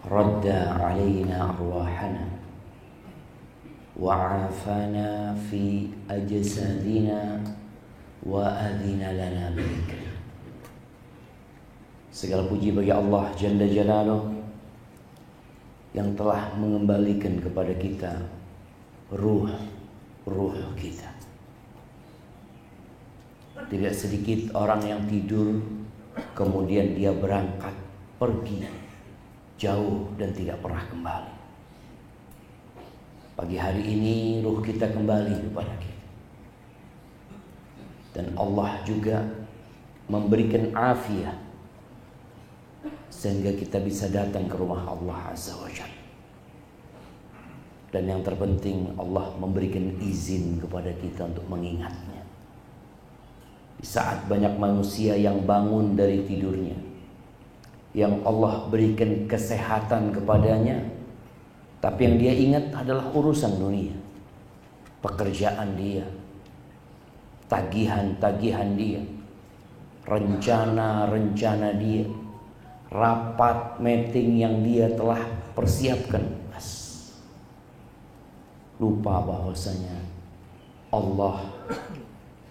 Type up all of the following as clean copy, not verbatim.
radda alaina arwahana wa afana fi ajsadina wa adina lana bidzikri. Segala puji bagi Allah Jalla Jalaluh yang telah mengembalikan kepada kita ruh kita. Tidak sedikit orang yang tidur kemudian dia berangkat pergi jauh dan tidak pernah kembali. Pagi hari ini ruh kita kembali kepada kita. Dan Allah juga memberikan afiat sehingga kita bisa datang ke rumah Allah Azza wa Jalla. Dan yang terpenting Allah memberikan izin kepada kita untuk mengingatnya. Di saat banyak manusia yang bangun dari tidurnya, yang Allah berikan kesehatan kepadanya, tapi yang dia ingat adalah urusan dunia, pekerjaan dia, tagihan-tagihan dia, rencana-rencana dia, rapat meeting yang dia telah persiapkan. Lupa bahwasanya Allah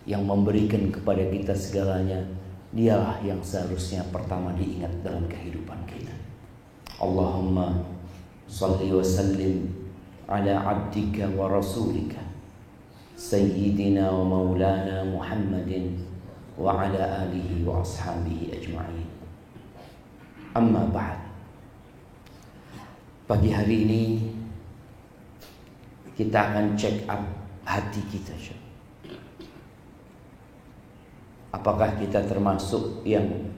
yang memberikan kepada kita segalanya, dialah yang seharusnya pertama diingat dalam kehidupan kita. Allahumma salli wa sallim ala abdika wa rasulika sayyidina wa maulana Muhammadin wa ala alihi wa ashabihi ajma'in. Amma ba'd. Pagi hari ini kita akan check up hati kita. Apakah kita termasuk yang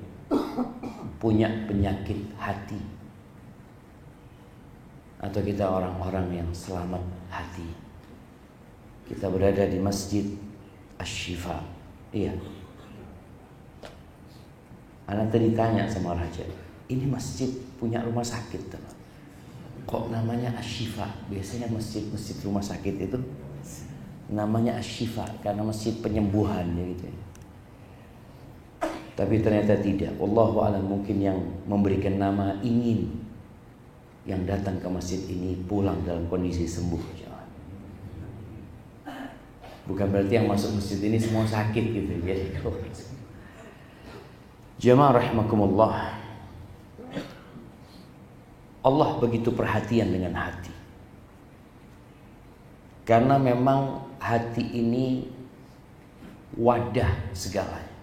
punya penyakit hati, atau kita orang-orang yang selamat hati? Kita berada di Masjid Asy-Syifa. Iya. Anak tadi tanya sama Raja, ini masjid punya rumah sakit teman. Kok namanya Asy-Syifa? Biasanya masjid-masjid rumah sakit itu namanya Asy-Syifa karena masjid penyembuhan gitu. Tapi ternyata tidak. Wallahu a'lam, mungkin yang memberikan nama ingin yang datang ke masjid ini pulang dalam kondisi sembuh. Bukan berarti yang masuk masjid ini semua sakit gitu ya. Jamaah rahimakumullah, Allah begitu perhatian dengan hati. Karena memang hati ini wadah segalanya.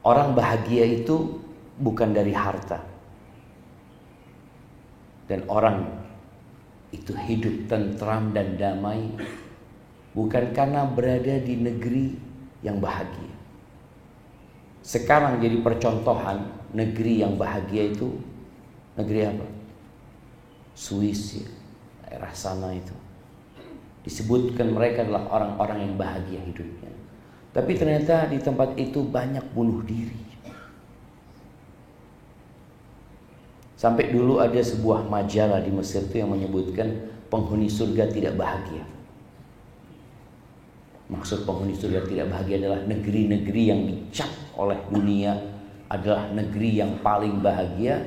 Orang bahagia itu bukan dari harta. Dan orang itu hidup tentram dan damai bukan karena berada di negeri yang bahagia. Sekarang jadi percontohan negeri yang bahagia itu negeri apa? Swiss ya, daerah sana itu. Disebutkan mereka adalah orang-orang yang bahagia hidupnya. Tapi ternyata di tempat itu banyak bunuh diri. Sampai dulu ada sebuah majalah di Mesir itu yang menyebutkan penghuni surga tidak bahagia. Maksud penghuni surga tidak bahagia adalah negeri-negeri yang dicap oleh dunia adalah negeri yang paling bahagia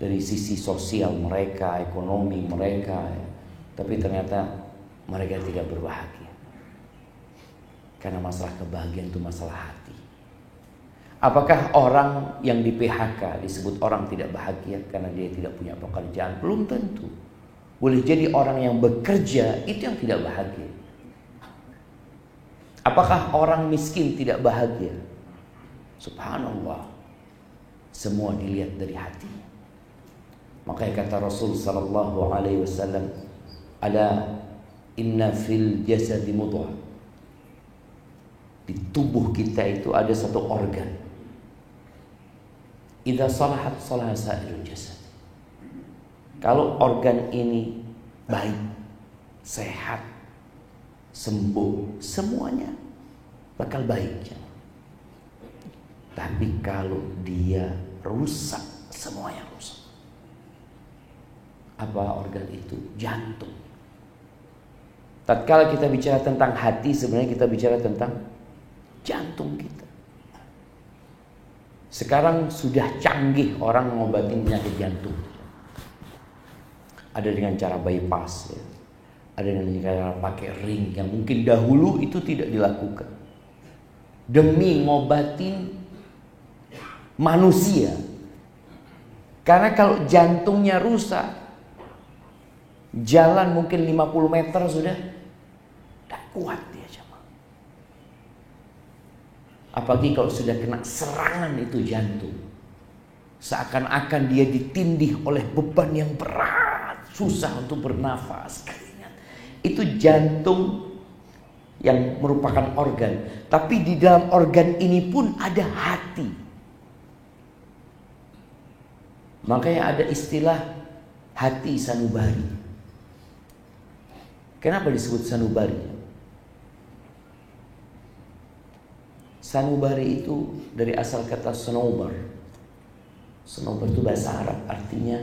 dari sisi sosial mereka, ekonomi mereka. Tapi ternyata mereka tidak berbahagia. Karena masalah kebahagiaan itu masalah hati. Apakah orang yang di PHK disebut orang tidak bahagia karena dia tidak punya pekerjaan? Belum tentu. Boleh jadi orang yang bekerja itu yang tidak bahagia. Apakah orang miskin tidak bahagia? Subhanallah. Semua dilihat dari hati. Makanya kata Rasul sallallahu alaihi wasallam, "Ala inna fil jasadi mudghah." Di tubuh kita itu ada satu organ. Idza salahat salaha sa'irul jasad. Kalau organ ini baik, sehat, sembuh, semuanya bakal baik. Tapi kalau dia rusak, semuanya rusak. Apa organ itu? Jantung. Tatkala kita bicara tentang hati, sebenarnya kita bicara tentang jantung kita. Sekarang sudah canggih orang mengobati penyakit jantung. Ada dengan cara bypass, ya. Ada dengan cara pakai ring yang mungkin dahulu itu tidak dilakukan. Demi ngobatin manusia. Karena kalau jantungnya rusak, jalan mungkin 50 meter sudah tidak kuat dia coba. Apalagi kalau sudah kena serangan itu jantung. Seakan-akan dia ditindih oleh beban yang berat, susah untuk bernafas. Itu jantung yang merupakan organ. Tapi di dalam organ ini pun ada hati. Makanya ada istilah hati sanubari. Kenapa disebut sanubari? Sanubari itu dari asal kata sonobar. Sonobar itu bahasa Arab, artinya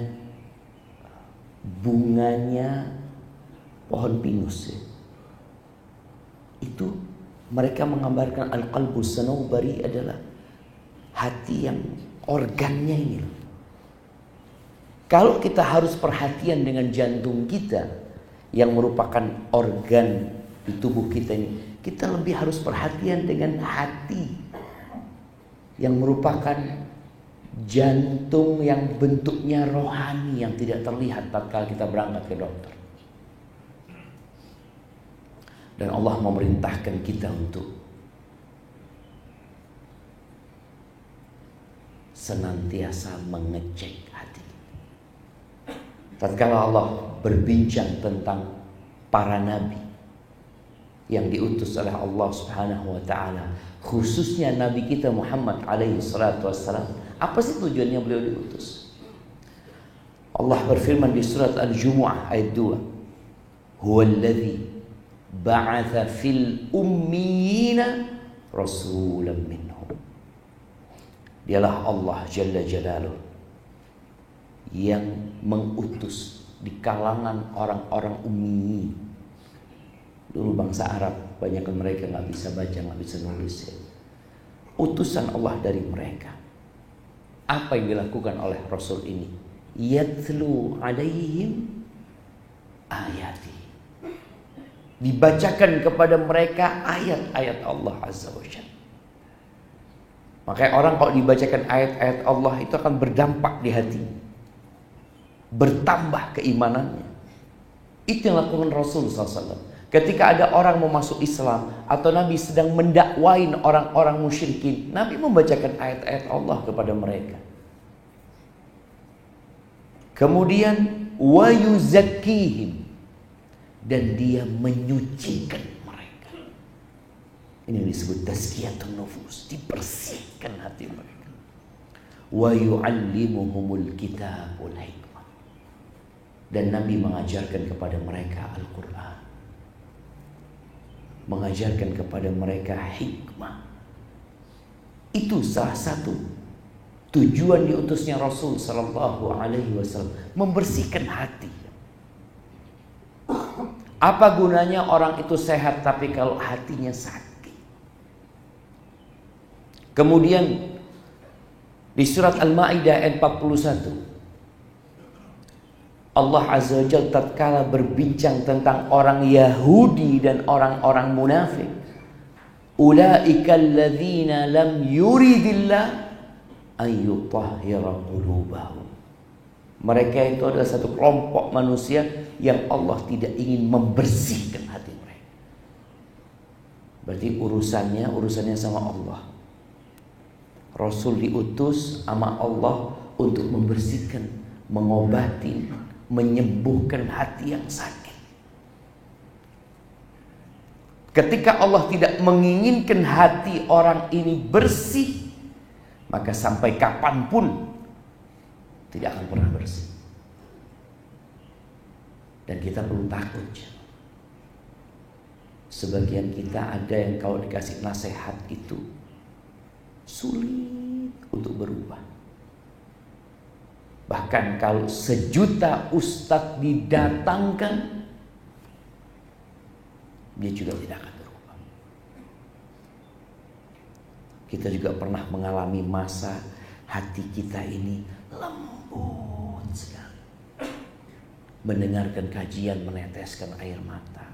bunganya pohon pinus, ya. Itu mereka menggambarkan al-qalbus sanubari adalah hati yang organnya ini. Kalau kita harus perhatian dengan jantung kita yang merupakan organ di tubuh kita ini, kita lebih harus perhatian dengan hati yang merupakan jantung yang bentuknya rohani yang tidak terlihat tatkala kita berangkat ke dokter. Dan Allah memerintahkan kita untuk senantiasa mengecek hati. Tatkala Allah berbincang tentang para nabi yang diutus oleh Allah Subhanahu wa taala, khususnya nabi kita Muhammad alaihi salatu wassalam, apa sih tujuannya beliau diutus? Allah berfirman di surat Al-Jumu'ah ayat 2, huwallazi ba'atha fil ummiyina rasulan minhum. Dialah Allah Jalla Jalaluh yang mengutus di kalangan orang-orang ummi. Dulu bangsa Arab, banyak mereka nggak bisa baca, nggak bisa nulis, ya. Utusan Allah dari mereka. Apa yang dilakukan oleh Rasul ini? Yatlu alaihim ayati. Dibacakan kepada mereka ayat-ayat Allah Azza wa Jalla. Makanya orang kalau dibacakan ayat-ayat Allah itu akan berdampak di hati, bertambah keimanannya. Itu yang lakukan Rasul SAW. Ketika ada orang mau masuk Islam atau Nabi sedang mendakwain orang-orang musyrikin, Nabi membacakan ayat-ayat Allah kepada mereka. Kemudian wa yuzakkihim, dan dia menyucikan mereka. Ini disebut tazkiyatun nufus, dibersihkan hati mereka. Wa yu'allimuhumul kitabul hikmah, dan Nabi mengajarkan kepada mereka Al-Quran, mengajarkan kepada mereka hikmah. Itu salah satu tujuan diutusnya Rasul sallallahu alaihi wasallam, membersihkan hati. Apa gunanya orang itu sehat tapi kalau hatinya sakit? Kemudian di surat Al-Maidah ayat 41, Allah Azza wa Jalla tatkala berbincang tentang orang Yahudi dan orang-orang munafik, ulaika alladzina lam yuridillah ayyutahhira qulubahum. Mereka itu adalah satu kelompok manusia yang Allah tidak ingin membersihkan hati mereka. Berarti urusannya sama Allah. Rasul diutus sama Allah untuk membersihkan, mengobati, menyembuhkan hati yang sakit. Ketika Allah tidak menginginkan hati orang ini bersih, maka sampai kapanpun tidak akan pernah bersih. Dan kita perlu takut. Sebagian kita ada yang kalau dikasih nasihat itu sulit untuk berubah. Bahkan kalau 1.000.000 ustadz didatangkan, dia juga tidak akan berubah. Kita juga pernah mengalami masa hati kita ini lembut sekali. Mendengarkan kajian meneteskan air mata.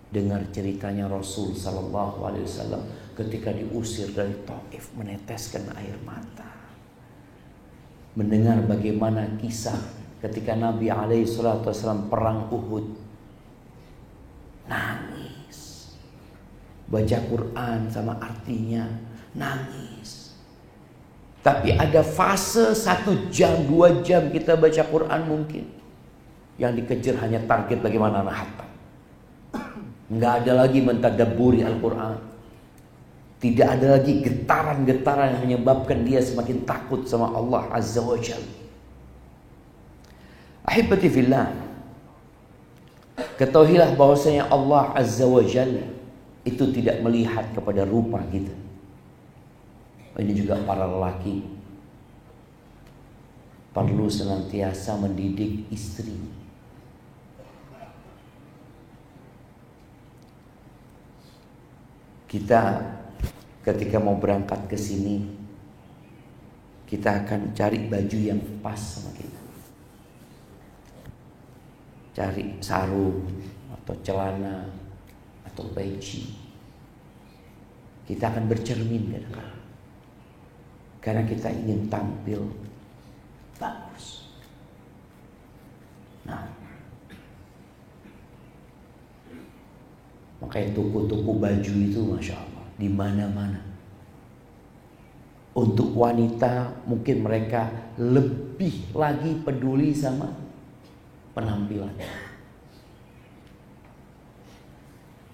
Dengar ceritanya Rasul Sallallahu Alaihi Wasallam ketika diusir dari Taif, meneteskan air mata. Mendengar bagaimana kisah ketika Nabi Alaihi Wasallam perang Uhud, nangis. Baca Quran sama artinya, nangis. Tapi ada fase 1 jam, 2 jam kita baca Quran mungkin. Yang dikejar hanya target bagaimana anak hatam. Nggak ada lagi mentadabburi Al-Quran. Tidak ada lagi getaran-getaran yang menyebabkan dia semakin takut sama Allah Azza wa Jalla. Ahibati fillah, ketahuilah bahwasanya Allah Azza wa Jalla itu tidak melihat kepada rupa kita. Ini juga para lelaki perlu senantiasa mendidik istri. Kita ketika mau berangkat ke sini, kita akan cari baju yang pas sama kita. Cari sarung atau celana atau peci. Kita akan bercermin kadang-kadang. Karena kita ingin tampil bagus. Nah, makanya toko-toko baju itu Masya Allah di mana-mana. Untuk wanita mungkin mereka lebih lagi peduli sama penampilan.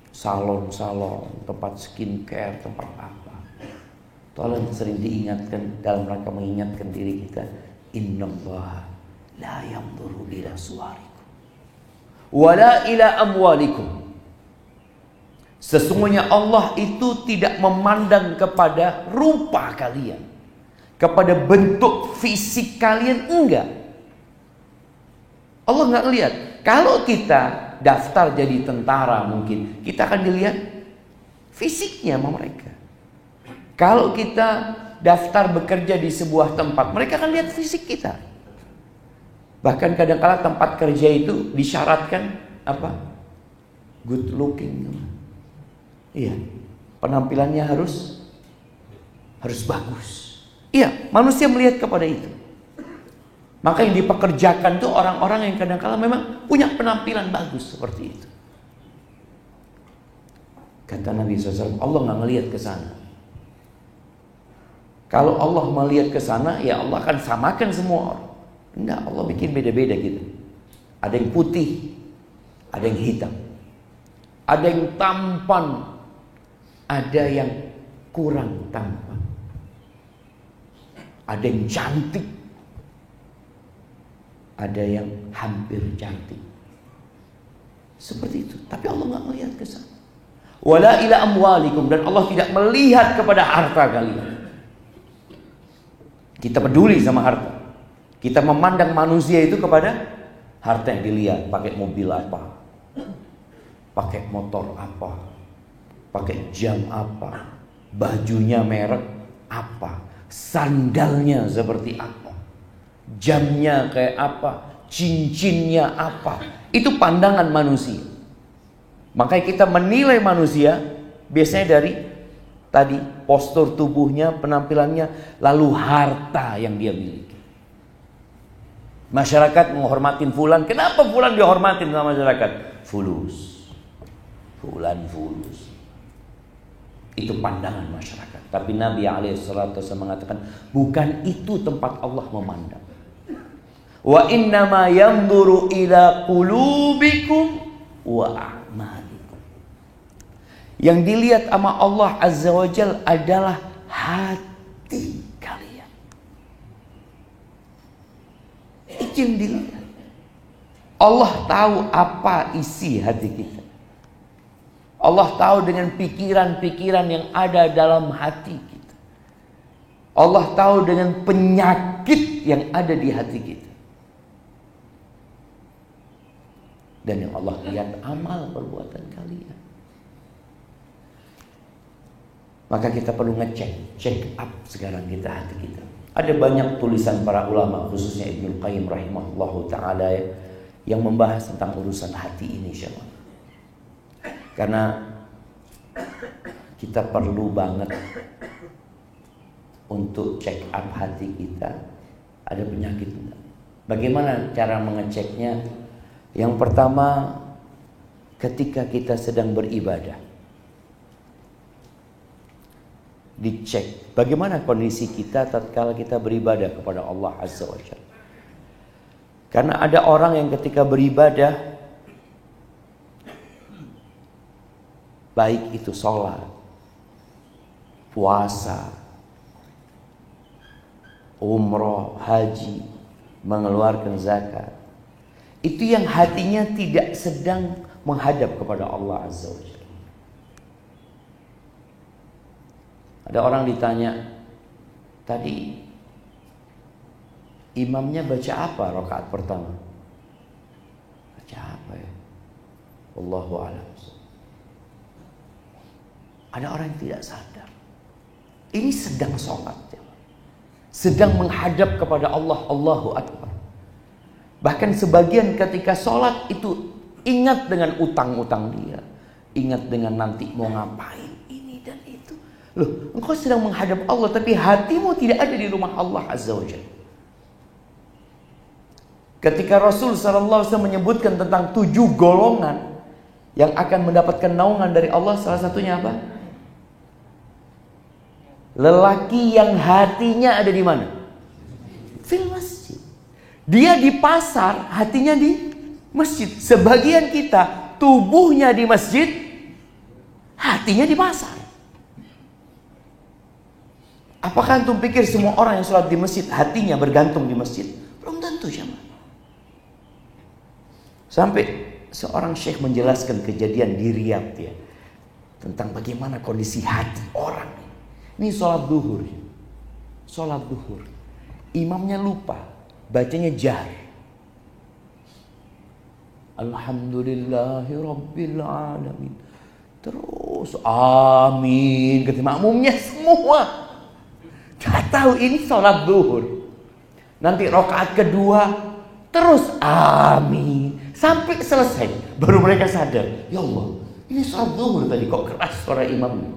Salon-salon, tempat skincare, tempat apa. Tolong sering diingatkan dalam rangka mengingatkan diri kita, innallaha la yanzuru ila suwarikum wala ila amwalikum. Sesungguhnya Allah itu tidak memandang kepada rupa kalian, kepada bentuk fisik kalian, enggak. Allah enggak lihat. Kalau kita daftar jadi tentara mungkin kita akan dilihat fisiknya sama mereka. Kalau kita daftar bekerja di sebuah tempat, mereka akan lihat fisik kita. Bahkan kadang-kala tempat kerja itu disyaratkan apa? Good looking. Iya, penampilannya harus bagus. Iya, manusia melihat kepada itu. Maka yang dipekerjakan tuh orang-orang yang kadang-kala memang punya penampilan bagus seperti itu. Kata Nabi SAW, Allah nggak melihat ke sana. Kalau Allah melihat ke sana, ya Allah akan samakan semua orang. Enggak, Allah bikin beda-beda gitu. Ada yang putih, ada yang hitam, ada yang tampan, ada yang kurang tampan, ada yang cantik, ada yang hampir cantik. Seperti itu. Tapi Allah nggak melihat ke sana. Wala ila amwalikum, dan Allah tidak melihat kepada harta kalian. Kita peduli sama harta. Kita memandang manusia itu kepada harta yang dilihat. Pakai mobil apa, pakai motor apa, pakai jam apa, bajunya merek apa, sandalnya seperti apa, jamnya kayak apa, cincinnya apa. Itu pandangan manusia. Makanya kita menilai manusia biasanya dari tadi postur tubuhnya, penampilannya, lalu harta yang dia miliki. Masyarakat menghormatin fulan. Kenapa fulan dihormatin sama masyarakat? Fulus. Fulan fulus. Itu pandangan masyarakat. Tapi Nabi SAW mengatakan, bukan itu tempat Allah memandang. Wa innama yanzuru ila qulubikum wa a'malikum. Yang dilihat sama Allah Azza wa Jalla adalah hati kalian. Itu yang dilihat. Allah tahu apa isi hati kita. Allah tahu dengan pikiran-pikiran yang ada dalam hati kita. Allah tahu dengan penyakit yang ada di hati kita. Dan yang Allah lihat amal perbuatan kalian. Maka kita perlu ngecek, check up sekarang kita hati kita. Ada banyak tulisan para ulama, khususnya Ibnu Qayyim rahimahullahu ta'ala, yang membahas tentang urusan hati ini, syaikhana. Karena kita perlu banget untuk check up hati kita, ada penyakit enggak. Bagaimana cara mengeceknya? Yang pertama, ketika kita sedang beribadah, dicek bagaimana kondisi kita tatkala kita beribadah kepada Allah Azza wa Jalla. Karena ada orang yang ketika beribadah, baik itu sholat, puasa, umroh, haji, mengeluarkan zakat, itu yang hatinya tidak sedang menghadap kepada Allah Azza wa Jalla. Ada orang ditanya, tadi imamnya baca apa rakaat pertama? Baca apa ya? Wallahu a'lam. Ada orang yang tidak sadar. Ini sedang sholat, sedang menghadap kepada Allah, Allahu Akbar. Bahkan sebagian ketika sholat itu ingat dengan utang-utang dia, ingat dengan nanti mau ngapain, ini dan itu. Loh, engkau sedang menghadap Allah, tapi hatimu tidak ada di rumah Allah Azza wa Jalla. Ketika Rasul SAW menyebutkan tentang 7 golongan yang akan mendapatkan naungan dari Allah, salah satunya apa? Lelaki yang hatinya ada di mana? Fil masjid. Dia di pasar, hatinya di masjid. Sebagian kita tubuhnya di masjid, hatinya di pasar. Apakah antum pikir semua orang yang sholat di masjid hatinya bergantung di masjid? Belum tentu, jemaah. Sampai seorang syekh menjelaskan kejadian di Riyadh ya, tentang bagaimana kondisi hati orang. Ini sholat duhur. Sholat duhur. Imamnya lupa, bacanya jahar. Alhamdulillahi Rabbil Alamin. Terus amin. Kata makmumnya semua. Gak tahu ini sholat duhur. Nanti rakaat kedua terus amin sampai selesai. Baru mereka sadar, ya Allah, ini sholat duhur tadi kok keras suara imamnya.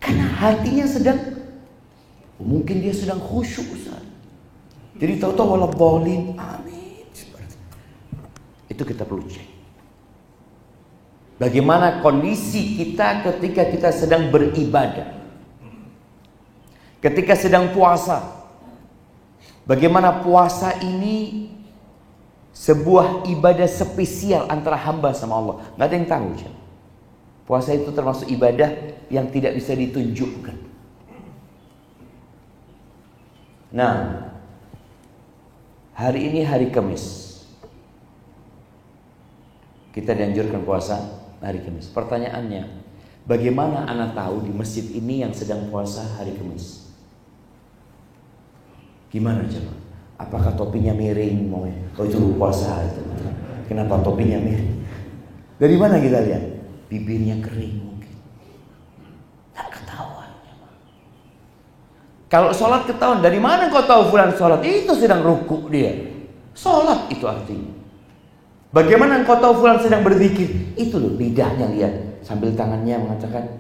Karena hatinya sedang, mungkin dia sedang khusyuk, Ustaz. Jadi tahu-tahu wala bolin amin. Itu kita perlu cek. Bagaimana kondisi kita ketika kita sedang beribadah, ketika sedang puasa. Bagaimana puasa ini sebuah ibadah spesial antara hamba sama Allah. Gak ada yang tahu. Puasa itu termasuk ibadah yang tidak bisa ditunjukkan. Nah, hari ini hari Kamis. Kita dianjurkan puasa hari Kamis. Pertanyaannya, bagaimana anak tahu di masjid ini yang sedang puasa hari Kamis? Gimana coba? Apakah topinya miring? Oh itu puasa itu. Kenapa topinya miring? Dari mana kita lihat? Bibirnya kering mungkin. Tak ketahuan. Kalau sholat ketahuan, dari mana kau tahu fulan sholat? Itu sedang rukuk dia. Sholat itu artinya. Bagaimana kau tahu fulan sedang berzikir? Itu loh lidahnya lihat. Sambil tangannya mengatakan,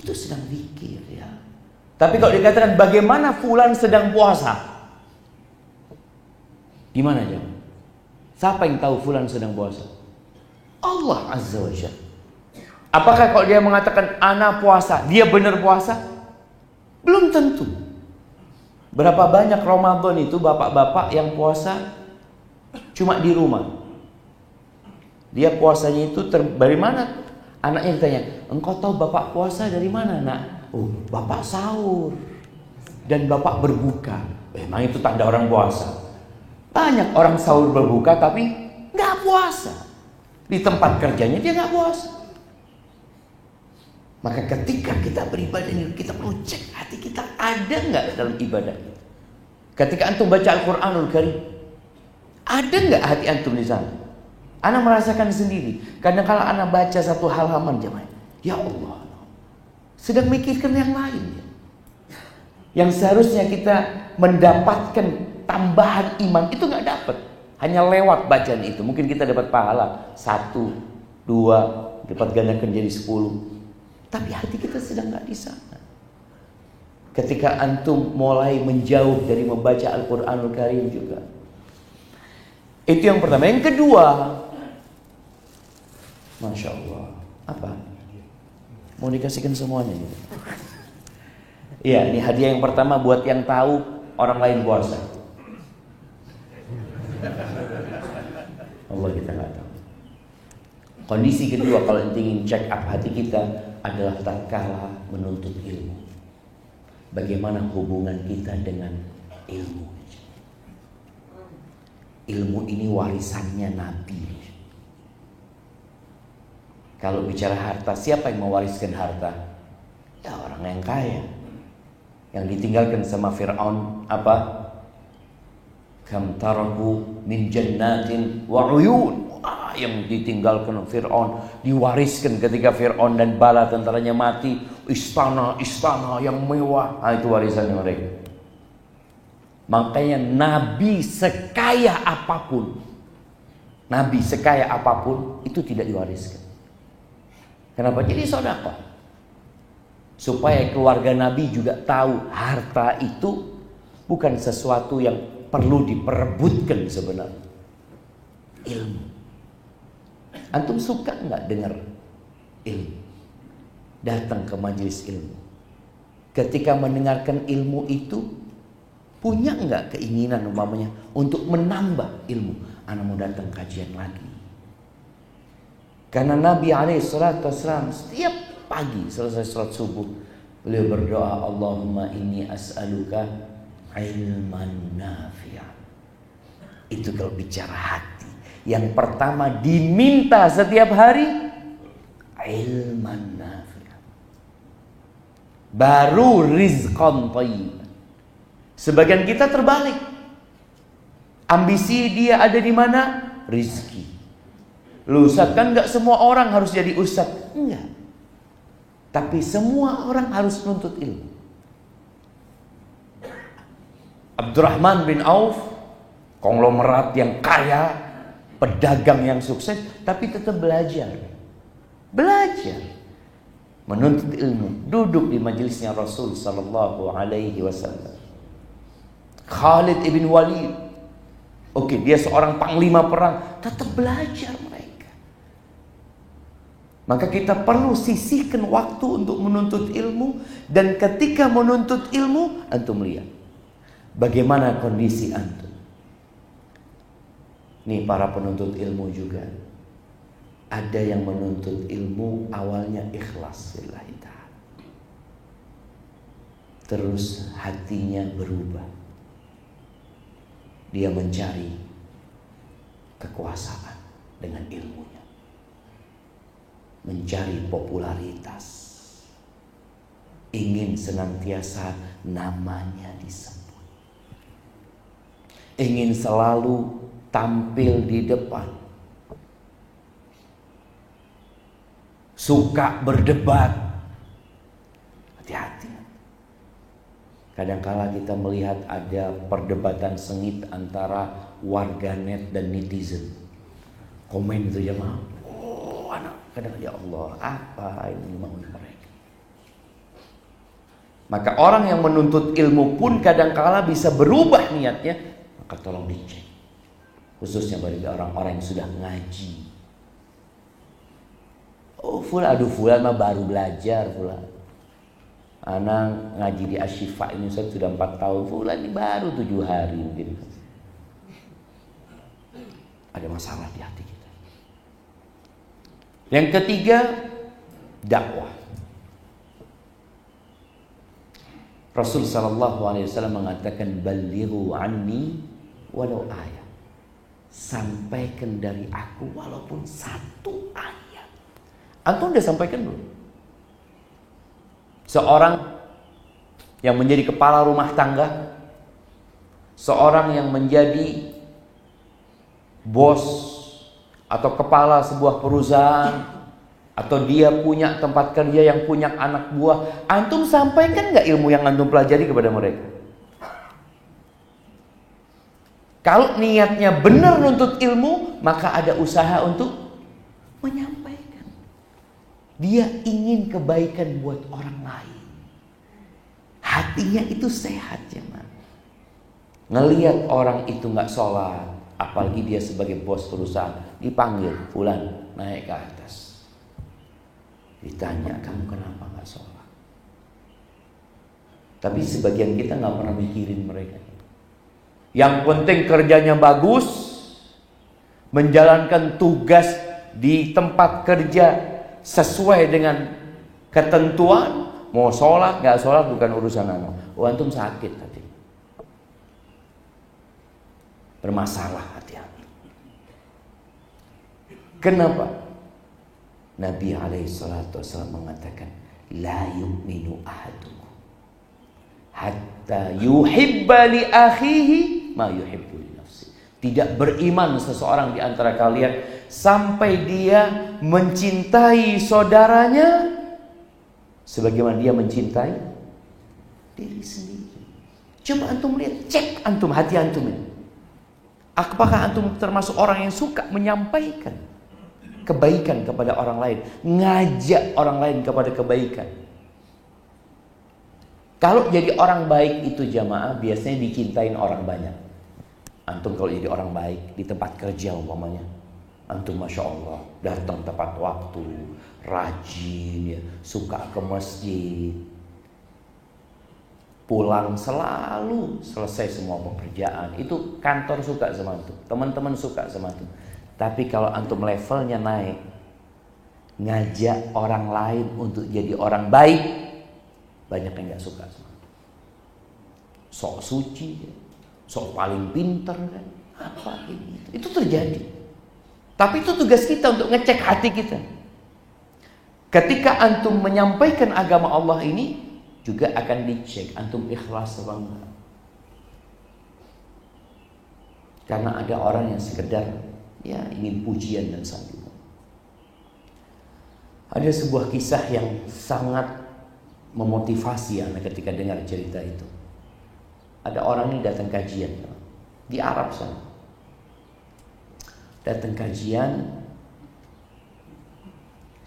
itu sedang zikir ya. Tapi kalau dikatakan bagaimana fulan sedang puasa? Gimana jawab? Siapa yang tahu fulan sedang puasa? Allah Azza wa Jalla. Apakah kalau dia mengatakan ana puasa, dia benar puasa? Belum tentu. Berapa banyak Ramadan itu bapak-bapak yang puasa cuma di rumah. Dia puasanya itu dari mana? Anaknya ditanya, engkau tahu bapak puasa dari mana nak? Oh, bapak sahur dan bapak berbuka. Memang itu tanda orang puasa. Banyak orang sahur berbuka tapi nggak puasa. Di tempat kerjanya dia nggak puasa. Maka ketika kita beribadah ini, kita perlu cek hati kita ada nggak dalam ibadah. Ketika antum baca Al-Quranul Karim, ada nggak hati antum di sana? Ana merasakan sendiri. Kadang-kala ana baca satu halaman jemaah, ya Allah, sedang mikirkan yang lain. Yang seharusnya kita mendapatkan tambahan iman itu nggak dapat. Hanya lewat bacaan itu. Mungkin kita dapat pahala 1, 2, dapat gandakan jadi 10. Tapi hati kita sedang nggak di sana. Ketika antum mulai menjauh dari membaca Al-Quranul Karim juga. Itu yang pertama. Yang kedua, Masya Allah, apa? Mau dikasihkan semuanya gitu. Iya, ini hadiah yang pertama buat yang tahu orang lain puasa. Allah kita nggak tahu. Kondisi kedua kalau ingin check up hati kita adalah tatkala menuntut ilmu. Bagaimana hubungan kita dengan ilmu? Ilmu ini warisannya Nabi. Kalau bicara harta, siapa yang mewariskan harta? Ya orang yang kaya. Yang ditinggalkan sama Fir'aun apa? Kam taraku min jannatin wa uyun. Yang ditinggalkan Fir'aun, diwariskan ketika Fir'aun dan bala tentaranya mati, istana-istana yang mewah. Itu warisannya mereka. Makanya Nabi sekaya apapun, Nabi sekaya apapun itu tidak diwariskan. Kenapa? Jadi sedekah. Supaya keluarga Nabi juga tahu harta itu bukan sesuatu yang perlu diperebutkan sebenarnya. Ilmu. Antum suka nggak dengar ilmu? Datang ke majelis ilmu. Ketika mendengarkan ilmu itu, punya nggak keinginan umpamanya untuk menambah ilmu? Anak mau datang kajian lagi. Karena Nabi SAW setiap pagi selesai sholat subuh, beliau berdoa, Allahumma inni as'aluka ilman nafi'an. Itu kalau bicara hati. Yang pertama diminta setiap hari ilman nafi'an. Baru rizqan thayyiban. Sebagian kita terbalik. Ambisi dia ada di mana? Rizki. Lu Ustaz, kan gak semua orang harus jadi Ustaz. Enggak. Tapi semua orang harus nuntut ilmu. Abdurrahman bin Auf, konglomerat yang kaya, pedagang yang sukses, tapi tetap belajar. Belajar. Menuntut ilmu. Duduk di majelisnya Rasul sallallahu alaihi wasallam. Khalid ibn Walid. Oke, dia seorang panglima perang, tetap belajar mereka. Maka kita perlu sisihkan waktu untuk menuntut ilmu. Dan ketika menuntut ilmu, antum lihat bagaimana kondisi antum. Nih para penuntut ilmu juga. Ada yang menuntut ilmu awalnya ikhlas lillahi ta'ala. Terus hatinya berubah. Dia mencari kekuasaan dengan ilmunya. Mencari popularitas. Ingin senantiasa namanya disebut. Ingin selalu tampil di depan. Suka berdebat. Hati-hati. Kadangkala kita melihat ada perdebatan sengit antara warganet dan netizen. Komen itu ya mau. Oh anak, kadang ya Allah, apa ini mau mereka? Maka orang yang menuntut ilmu pun kadangkala bisa berubah niatnya. Maka tolong dicek. Khususnya bagi orang-orang yang sudah ngaji. Oh fulan, aduh fulan mah baru belajar fulan. Anak ngaji di Asyifa ini sudah 4 tahun. Fulan ini baru 7 hari mungkin. Ada masalah di hati kita. Yang ketiga, dakwah. Rasul sallallahu alaihi wasallam mengatakan balighu anni walau ayat. Sampaikan dari aku walaupun 1 ayat. Antum udah sampaikan belum? Seorang yang menjadi kepala rumah tangga, seorang yang menjadi bos atau kepala sebuah perusahaan Atau dia punya tempat kerja yang punya anak buah, antum sampaikan nggak ilmu yang antum pelajari kepada mereka? Kalau niatnya benar nuntut ilmu, maka ada usaha untuk menyampaikan. Dia ingin kebaikan buat orang lain. Hatinya itu sehat ya, man. Ngelihat orang itu nggak sholat, apalagi dia sebagai bos perusahaan, dipanggil, fulan, naik ke atas. Ditanya, kamu kenapa gak sholat? Tapi sebagian kita gak pernah mikirin mereka. Yang penting kerjanya bagus, menjalankan tugas di tempat kerja sesuai dengan ketentuan. Mau sholat, gak sholat bukan urusan anak. Oh, antum sakit hati, bermasalah hati-hati. Kenapa? Nabi SAW mengatakan, la yu'minu ahadukum hatta yuhibba li akhihi ma yuhibbu li nafsi. Tidak beriman seseorang di antara kalian sampai dia mencintai saudaranya sebagaimana dia mencintai diri sendiri. Coba antum lihat, cek antum hati antum ini. Apakah antum termasuk orang yang suka menyampaikan kebaikan kepada orang lain, ngajak orang lain kepada kebaikan? Kalau jadi orang baik itu jamaah biasanya dicintain orang banyak. Antum kalau jadi orang baik di tempat kerja umpamanya, antum masya Allah datang tepat waktu, rajin ya, suka ke masjid, pulang selalu selesai semua pekerjaan, itu kantor suka sama antum, teman-teman suka sama antum. Tapi kalau antum levelnya naik, ngajak orang lain untuk jadi orang baik, banyak yang gak suka sama antum. Sok suci, sok paling pinter kan, apa ini, itu terjadi. Tapi itu tugas kita untuk ngecek hati kita. Ketika antum menyampaikan agama Allah ini, juga akan dicek antum ikhlas apa enggak. Karena ada orang yang sekedar ya ingin pujian dan sanjungan. Ada sebuah kisah yang sangat memotivasi anak ketika dengar cerita itu. Ada orang ini datang kajian di Arab sana. Datang kajian,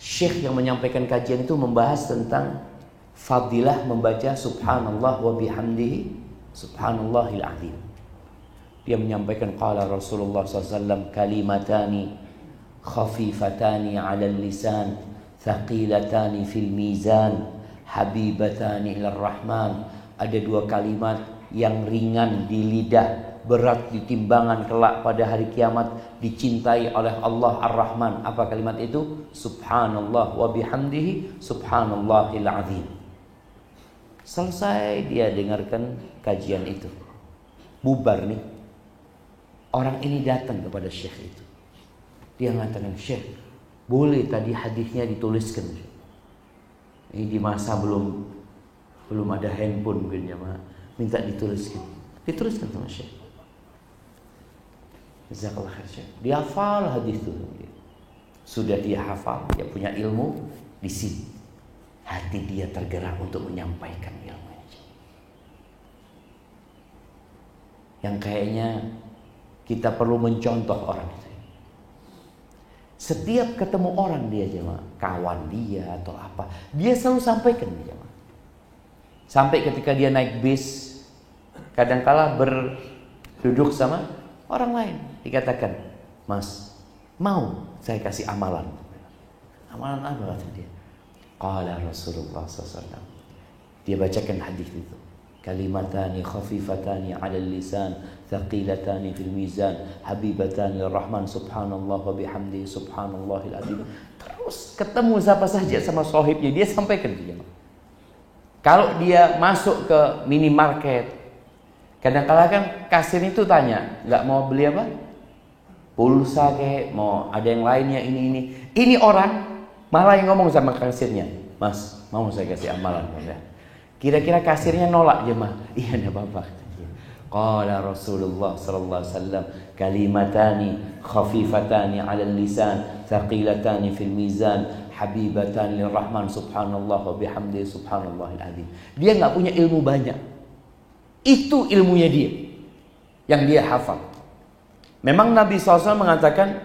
syekh yang menyampaikan kajian itu membahas tentang fadilah membaca subhanallah wa bihamdihi subhanallahil azim. Dia menyampaikan qala Rasulullah SAW kalimatani khafifatani 'alal lisan thaqilatani fil mizan habibatani ilar rahman. Ada dua kalimat yang ringan di lidah, berat di timbangan kelak pada hari kiamat, dicintai oleh Allah Ar-Rahman. Apa kalimat itu? Subhanallah wa bihamdihi subhanallahil azim. Selesai dia dengarkan kajian itu, bubar nih. Orang ini datang kepada syekh itu. Dia mengatakan, syekh, boleh tadi hadisnya dituliskan. Ini di masa belum ada handphone mungkin ya, minta dituliskan. Dituliskan sama syekh. Jazakallah khair syekh. Dia hafal hadis itu. Sudah dia hafal, dia punya ilmu di sini. Hati dia tergerak untuk menyampaikan ilmu. Yang kayaknya kita perlu mencontoh orang itu. Setiap ketemu orang dia jemaah, kawan dia atau apa, dia selalu sampaikan jemaah. Sampai ketika dia naik bis, kadangkala berduduk sama orang lain, dikatakan, Mas, mau saya kasih amalan? Amalan apa kata dia? Qala Rasulullah SAW. Dia bacakan hadis itu. Kalimatani khafifatani 'alal lisan thaqilatani fil mizan habibatani lirrahman subhanallah wa bihamdihi subhanallahil azim. Terus ketemu siapa saja sama sahibnya dia sampaikan dia. Kalau dia masuk ke minimarket, kadang-kala kan kasir itu tanya, enggak mau beli apa? Pulsa kayak, mau ada yang lainnya ini. Ini orang malah yang ngomong sama kasirnya, Mas, mau saya kasih amalan ya. Kira-kira kasirnya nolak jemaah. Iya enggak apa-apa. Qala Rasulullah sallallahu alaihi wasallam kalimatani khafifatani 'alal lisan thaqilatani fil mizan habibatan lirrahman subhanallah wa bihamdihi subhanallahil azim. Dia nggak punya ilmu banyak. Itu ilmunya dia yang dia hafal. Memang Nabi SAW mengatakan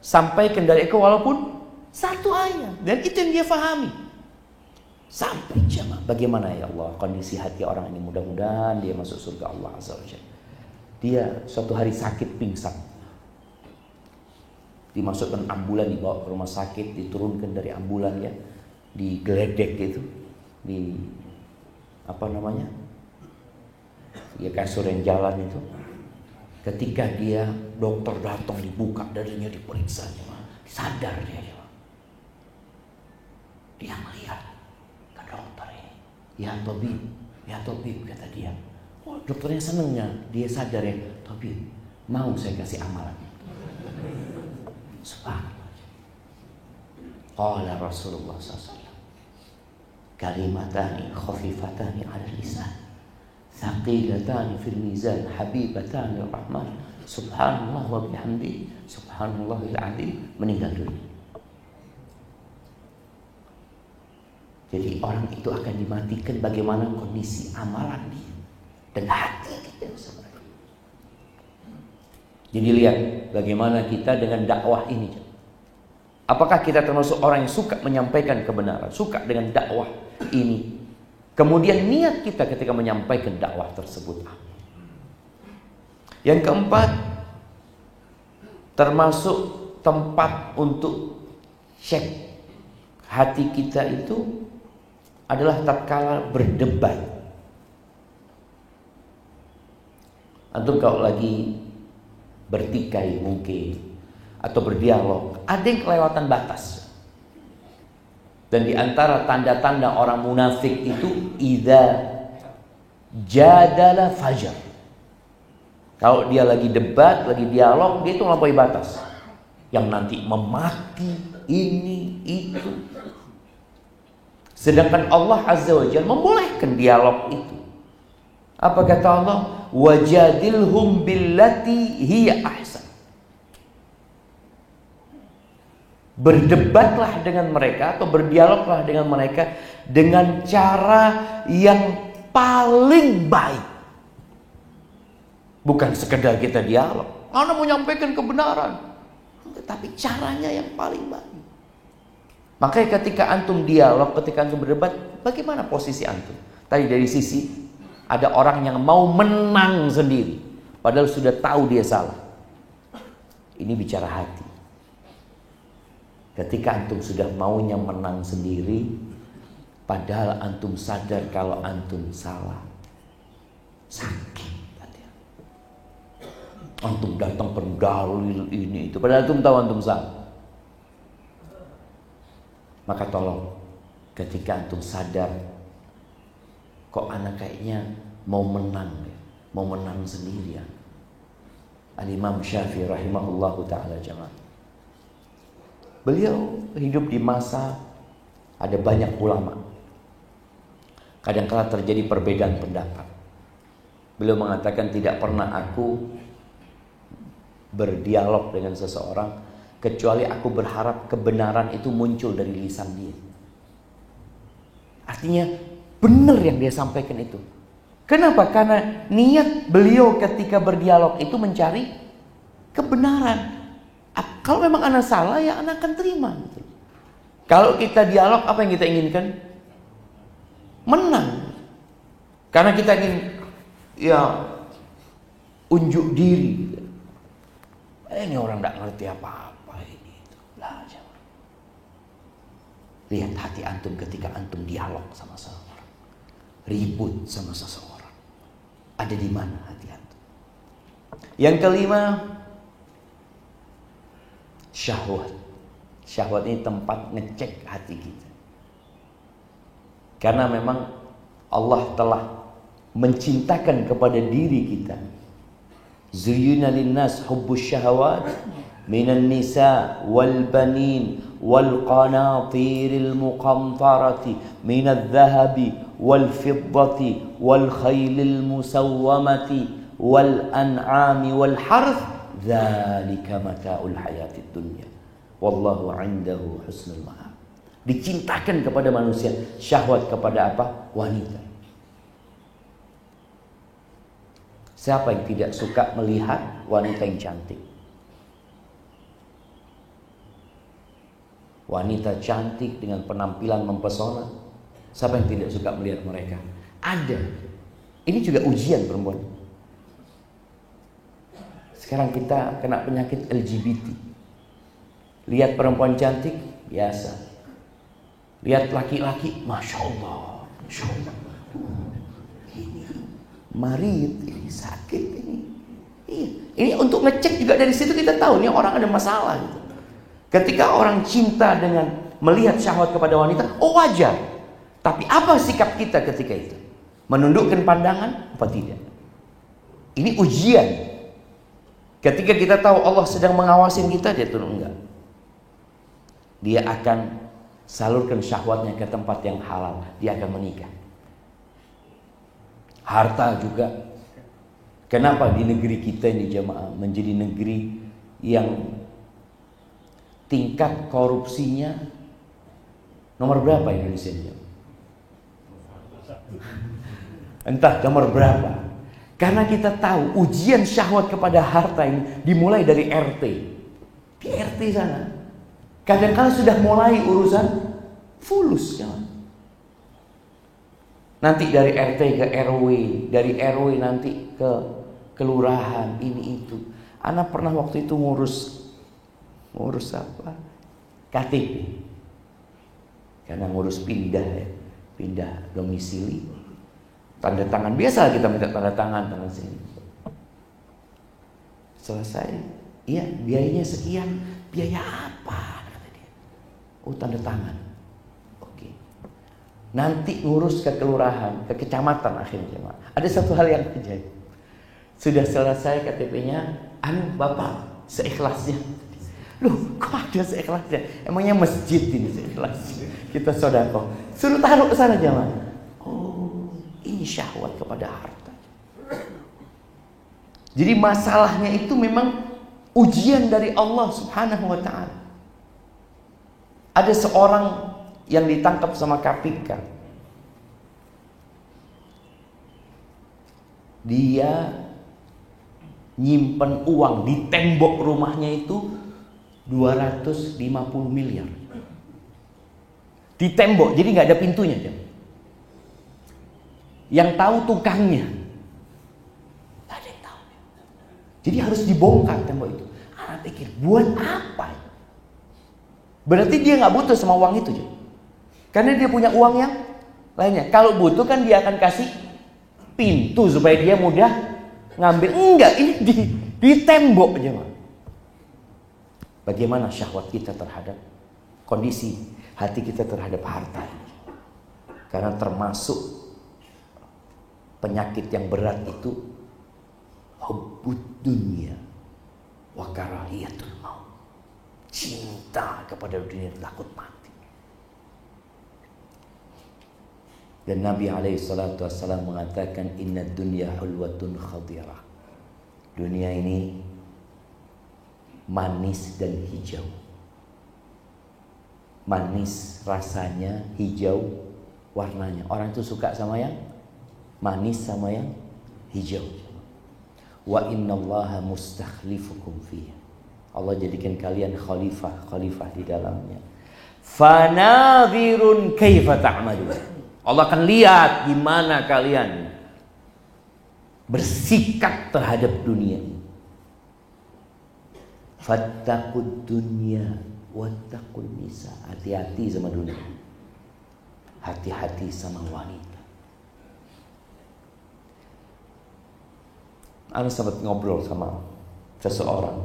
sampaikan dari engkau walaupun satu ayat, dan itu yang dia fahami. Sampai jamaah. Bagaimana ya Allah kondisi hati orang ini, mudah-mudahan dia masuk surga Allah Azza wa Jalla. Dia suatu hari sakit pingsan. Dimasukkan ambulan, dibawa ke rumah sakit, diturunkan dari ambulan ya, digeledek gitu, di apa namanya? Ya kasur yang jalan itu. Ketika dia dokter datang dibuka darinya diperiksa, sadar dia. Dia melihat ke dokter ini. Ya tabib kata dia. Oh, dokternya senengnya, dia sadar ya, tabib, mau saya kasih amalan. Subhanallah. Qala Rasulullah SAW, kalimatani khafifatani 'ala lisan, thaqilatani fil mizan, habibatani rahman, subhanallah wa bihamdi, subhanallahil azim, meninggal dunia. Jadi orang itu akan dimatikan bagaimana kondisi amalan dia dan hati kita sebenarnya. Jadi lihat bagaimana kita dengan dakwah ini. Apakah kita termasuk orang yang suka menyampaikan kebenaran, suka dengan dakwah ini? Kemudian niat kita ketika menyampaikan dakwah tersebut. Yang keempat, termasuk tempat untuk cek hati kita itu adalah tatkala berdebat. Antum kalau lagi bertikai mungkin atau berdialog, ada yang kelewatan batas. Dan di antara tanda-tanda orang munafik itu idza jadala fajar. Kalau dia lagi debat, lagi dialog, dia itu melampaui batas. Yang nanti memaki ini itu. Sedangkan Allah Azza wa Jalla membolehkan dialog itu. Apa kata Allah? Wajadilhum billati hiya ahsan. Berdebatlah dengan mereka atau berdialoglah dengan mereka dengan cara yang paling baik. Bukan sekedar kita dialog, Anda mau menyampaikan kebenaran, tetapi caranya yang paling baik. Makanya ketika antum dialog, ketika antum berdebat, bagaimana posisi antum? Tadi dari sisi ada orang yang mau menang sendiri, padahal sudah tahu dia salah. Ini bicara hati. Ketika antum sudah maunya menang sendiri, padahal antum sadar kalau antum salah, sakit. Antum datang pendalil ini itu, padahal antum tahu antum salah. Maka tolong, ketika antum sadar, kok anak kayaknya mau menang sendirian. Al-Imam Syafi'i rahimahullahu ta'ala jamaah. Beliau hidup di masa ada banyak ulama. Kadang-kala terjadi perbedaan pendapat. Beliau mengatakan tidak pernah aku berdialog dengan seseorang kecuali aku berharap kebenaran itu muncul dari lisan dia. Artinya benar yang dia sampaikan itu. Kenapa? Karena niat beliau ketika berdialog itu mencari kebenaran. Kalau memang anak salah, ya anak akan terima. Kalau kita dialog, apa yang kita inginkan? Menang. Karena kita ingin unjuk diri. Ini orang tidak ngerti apa-apa ini. Lihat hati antum ketika antum dialog sama seseorang, ribut sama seseorang. Ada di mana hati antum? Yang kelima, syahwat. Syahwat ini tempat ngecek hati kita. Karena memang Allah telah mencintakan kepada diri kita. Zuyyina linnas hubbus syahawat minan nisa wal banin wal qanatiril muqantarati minadh dhahabi wal fiddati wal khaylil musawwamati wal an'ami wal harth. Dzalika mata'ul hayatid dunya wallahu 'indahu husnul ma'ab. Dicintakan kepada manusia. Syahwat kepada apa? Wanita. Siapa yang tidak suka melihat wanita yang cantik? Wanita cantik dengan penampilan mempesona. Siapa yang tidak suka melihat mereka? Ada. Ini juga ujian perempuan. Sekarang kita kena penyakit LGBT. Lihat perempuan cantik, biasa. Lihat laki-laki, Masya Allah. Masya Allah. Ini marit, ini sakit, ini. Iya. Ini untuk ngecek juga dari situ kita tahu nih orang ada masalah gitu. Ketika orang cinta dengan melihat syahwat kepada wanita, oh wajar. Tapi apa sikap kita ketika itu? Menundukkan pandangan apa tidak? Ini ujian. Ketika kita tahu Allah sedang mengawasin kita, dia turun enggak. Dia akan salurkan syahwatnya ke tempat yang halal. Dia akan menikah. Harta juga. Kenapa di negeri kita ini jamaah menjadi negeri yang tingkat korupsinya nomor berapa Indonesia ini? Entah nomor berapa. Karena kita tahu ujian syahwat kepada harta ini dimulai dari RT. Di RT sana. Kadang-kadang sudah mulai urusan fulus ya. Nanti dari RT ke RW, dari RW nanti ke kelurahan, ini itu. Anak pernah waktu itu ngurus apa? KTP. Karena ngurus pindah ya, pindah domisili. Tanda tangan biasa kita minta tanda tangan sini. Selesai, iya biayanya sekian. Biaya apa? Kata dia. Oh tanda tangan. Oke. Nanti ngurus ke kelurahan, ke kecamatan akhirnya. Ada satu hal yang terjadi. Sudah selesai KTP-nya, Bapak seikhlasnya. Loh, kok ada seikhlasnya? Emangnya masjid ini seikhlasnya? Kita sedekah. Suruh taruh ke sana jemaah. Oh, ini syahwat kepada harta. Jadi masalahnya itu memang ujian dari Allah Subhanahu wa ta'ala. Ada seorang yang ditangkap sama KPK. Dia nyimpen uang di tembok rumahnya itu 250 miliar. Di tembok, jadi nggak ada pintunya. Yang tahu tukangnya. Nggak ada yang tahu. Jadi harus dibongkar tembok itu. Anak pikir, buat apa? Berarti dia nggak butuh sama uang itu. Karena dia punya uang yang lainnya. Kalau butuh kan dia akan kasih pintu supaya dia mudah ngambil. Enggak, ini di tembok aja. Bagaimana syahwat kita terhadap kondisi hati kita terhadap harta? Karena termasuk penyakit yang berat itu hubbud dunya wa karahiyatul maut. Cinta kepada dunia, takut mati. Dan Nabi SAW mengatakan inna dunya hulwatun khadirah. Dunia ini manis dan hijau. Manis rasanya, hijau warnanya. Orang itu suka sama yang manis sama yang hijau. Wa innallaha mustakhlifukum fiha. Allah jadikan kalian khalifah di dalamnya. Fanadhirun kaifa ta'malun. Allah akan lihat gimana kalian bersikap terhadap dunia ini. Fattaqud dunya wattaqun nisa. Hati-hati sama dunia. Hati-hati sama wanita. Ana sempat ngobrol sama seseorang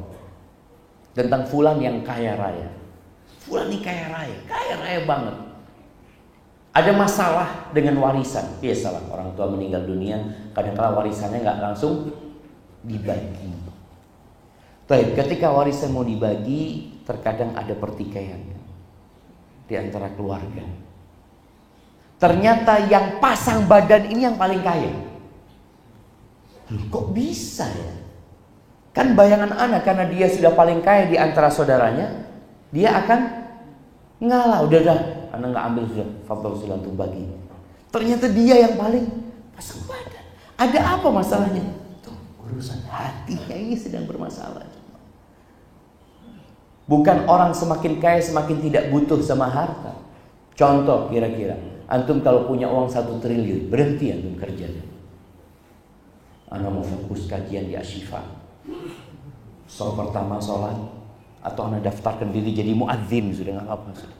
tentang fulan yang kaya raya. Fulan ini kaya raya banget. Ada masalah dengan warisan. Biasalah orang tua meninggal dunia, kadang-kadang warisannya nggak langsung dibagi. Baik, ketika warisan mau dibagi, terkadang ada pertikaian di antara keluarga. Ternyata yang pasang badan ini yang paling kaya. Kok bisa ya? Kan bayangan anak karena dia sudah paling kaya di antara saudaranya, dia akan ngalah. Udah Anda nggak ambil sudah, fadhal silakan untuk bagi. Ternyata dia yang paling pasang badan. Ada apa masalahnya? Tuh, urusan hatinya ini sedang bermasalah. Bukan orang semakin kaya semakin tidak butuh sama harta. Contoh kira-kira, antum kalau punya uang 1 triliun, berhenti antum kerja. Anda mau fokus kajian di Asyifa. Pertama sholat, atau Anda daftarkan diri jadi muadzin, sudah nggak apa-apa.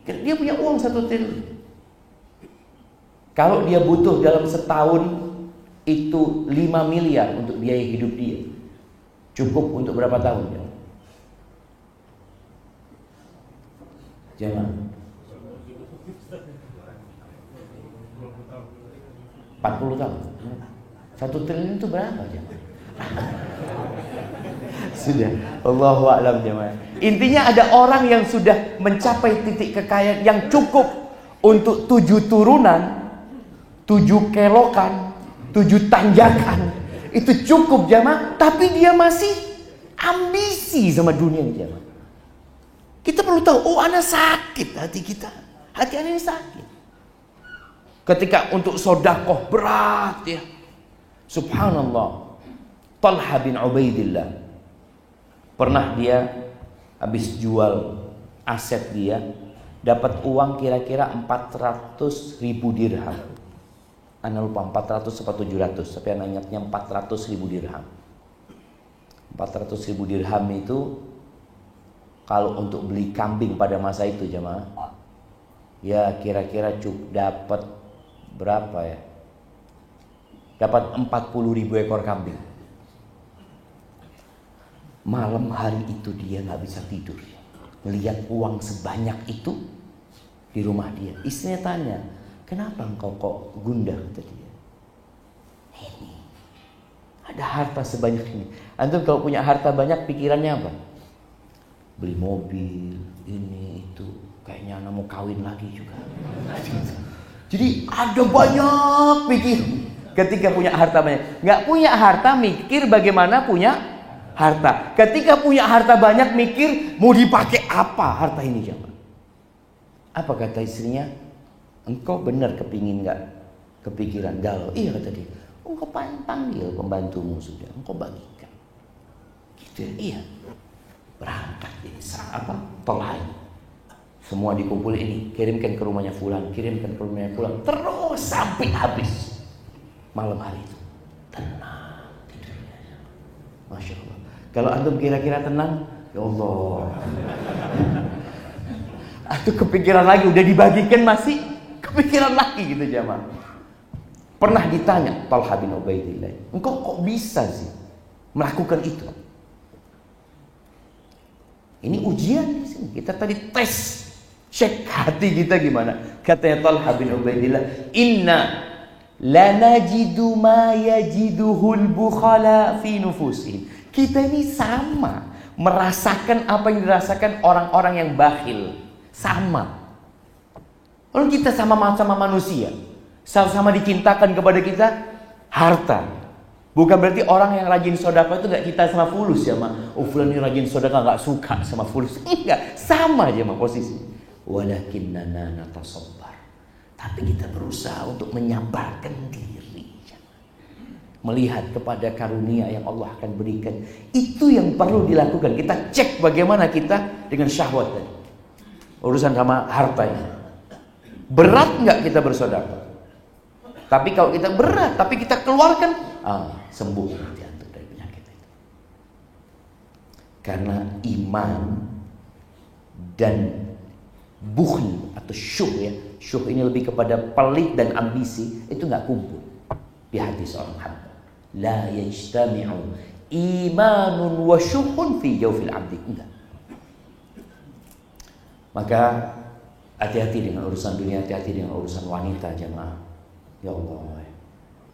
Dia punya uang 1 triliun. Kalau dia butuh dalam setahun itu 5 miliar untuk biaya hidup dia, cukup untuk berapa tahun? Jangan 40 tahun. 1 triliun itu berapa jemaah? Sudah, Allahu a'lam jemaah. Intinya ada orang yang sudah mencapai titik kekayaan yang cukup untuk 7 turunan, 7 kelokan, 7 tanjakan. Itu cukup jemaah, tapi dia masih ambisi sama dunia jemaah. Kita perlu tahu, oh Anda sakit hati kita. Hati Anda ini sakit. Ketika untuk sodakoh berat ya. Subhanallah. Talha bin Ubaidillah. Pernah dia habis jual aset dia, dapat uang kira-kira 400.000 dirham. Anda lupa 400 atau 700, tapi Anda ingatnya 400.000 dirham. 400.000 dirham itu kalau untuk beli kambing pada masa itu jemaah, ya kira-kira dapat berapa ya? Dapat 40.000 ekor kambing. Malam hari itu dia nggak bisa tidur, melihat uang sebanyak itu di rumah dia. Istrinya tanya, kenapa engkau kok gundah? Kata dia, ini ada harta sebanyak ini. Antum kalau punya harta banyak pikirannya apa? Beli mobil, ini itu, kayaknya anak mau kawin lagi juga. Jadi ada banyak pikir ketika punya harta banyak. Nggak punya harta mikir bagaimana punya harta. Ketika punya harta banyak mikir mau dipakai apa harta ini jangan. Apa kata istrinya? Engkau benar kepingin nggak kepikiran galau? Iya kata dia. Engkau panggil pembantumu sudah, engkau bagikan. Gitu ya? Iya. Berangkat ini Tolai. Semua dikumpul ini, kirimkan ke rumahnya fulan, kirimkan ke rumahnya fulan, terus sampai habis. Malam hari itu tenang tidurnya. Masya Allah. Kalau antum kira-kira tenang, ya Allah. Atau kepikiran lagi, udah dibagikan masih kepikiran lagi gitu jamaah. Pernah ditanya Talha bin Ubaidillah, engkau kok bisa sih melakukan itu? Ini ujian di sini. Kita tadi tes, cek hati kita gimana. Katanya Talha bin Ubaidillah, inna lanajidu ma yajiduhul bukhala fi nufusihim. Kita ini sama merasakan apa yang dirasakan orang-orang yang bakhil. Sama. Lalu kita sama-sama manusia, sama-sama dicintakan kepada kita harta. Bukan berarti orang yang rajin sedekah itu gak kita sama fulus ya mah. Oh fulan ini rajin sedekah gak suka sama fulus. Enggak, sama aja mah posisi. Walakinnana natasabbar. Tapi kita berusaha untuk menyabarkan diri. Melihat kepada karunia yang Allah akan berikan. Itu yang perlu dilakukan. Kita cek bagaimana kita dengan syahwat tadi. Urusan sama hartanya. Berat gak kita bersedekah? Tapi kalau kita berat, tapi kita keluarkan, sembuh nanti antum dari penyakit itu. Karena iman dan bukhl atau syuh ya, syuh ini lebih kepada pelit dan ambisi, itu nggak kumpul di hati seorang hamba. La yajtami'u imanun wa syuhun fi jawfil abdi. Enggak. Maka hati-hati dengan urusan dunia, hati-hati dengan urusan wanita jemaah. Ya Allah,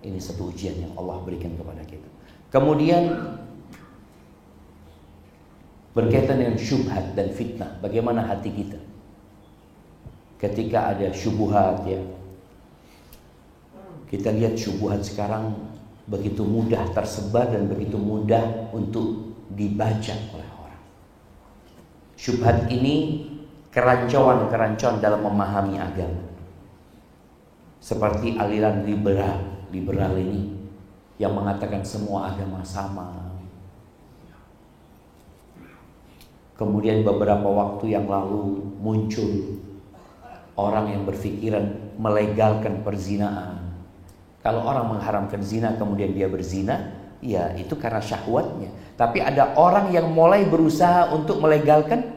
ini satu ujian yang Allah berikan kepada kita. Kemudian berkaitan dengan syubhat dan fitnah, bagaimana hati kita ketika ada syubhat ya. Kita lihat syubhat sekarang begitu mudah tersebar dan begitu mudah untuk dibaca oleh orang. Syubhat ini kerancuan dalam memahami agama. Seperti aliran liberal ini yang mengatakan semua agama sama. Kemudian beberapa waktu yang lalu muncul orang yang berpikiran melegalkan perzinaan. Kalau orang mengharamkan zina kemudian dia berzina, ya itu karena syahwatnya. Tapi ada orang yang mulai berusaha untuk melegalkan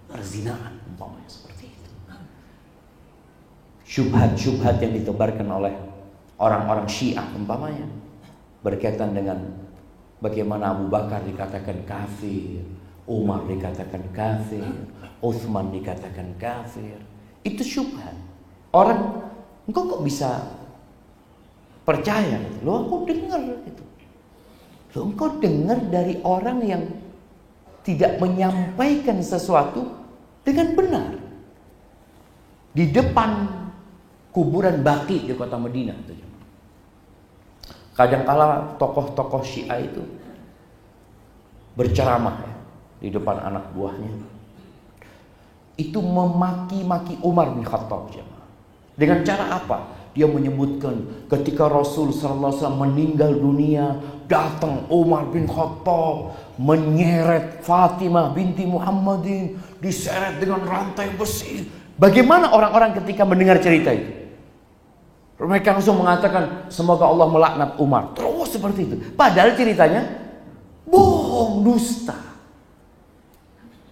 perzinaan, umpamanya seperti itu. Syubhat-syubhat yang ditebarkan oleh orang-orang Syiah umpamanya berkaitan dengan bagaimana Abu Bakar dikatakan kafir, Umar dikatakan kafir, Utsman dikatakan kafir. Itu syubhat. Orang, engkau kok bisa percaya? Loh, aku dengar itu. Loh, engkau dengar dari orang yang tidak menyampaikan sesuatu dengan benar. Di depan kuburan Baqi di kota Madinah. Kadangkala tokoh-tokoh Syiah itu berceramah ya, di depan anak buahnya. Itu memaki-maki Umar bin Khattab. Dengan cara apa? Dia menyebutkan ketika Rasul SAW meninggal dunia, datang Umar bin Khattab menyeret Fatimah binti Muhammadin, diseret dengan rantai besi. Bagaimana orang-orang ketika mendengar cerita itu? Mereka langsung mengatakan semoga Allah melaknat Umar. Terus seperti itu. Padahal ceritanya bohong, dusta.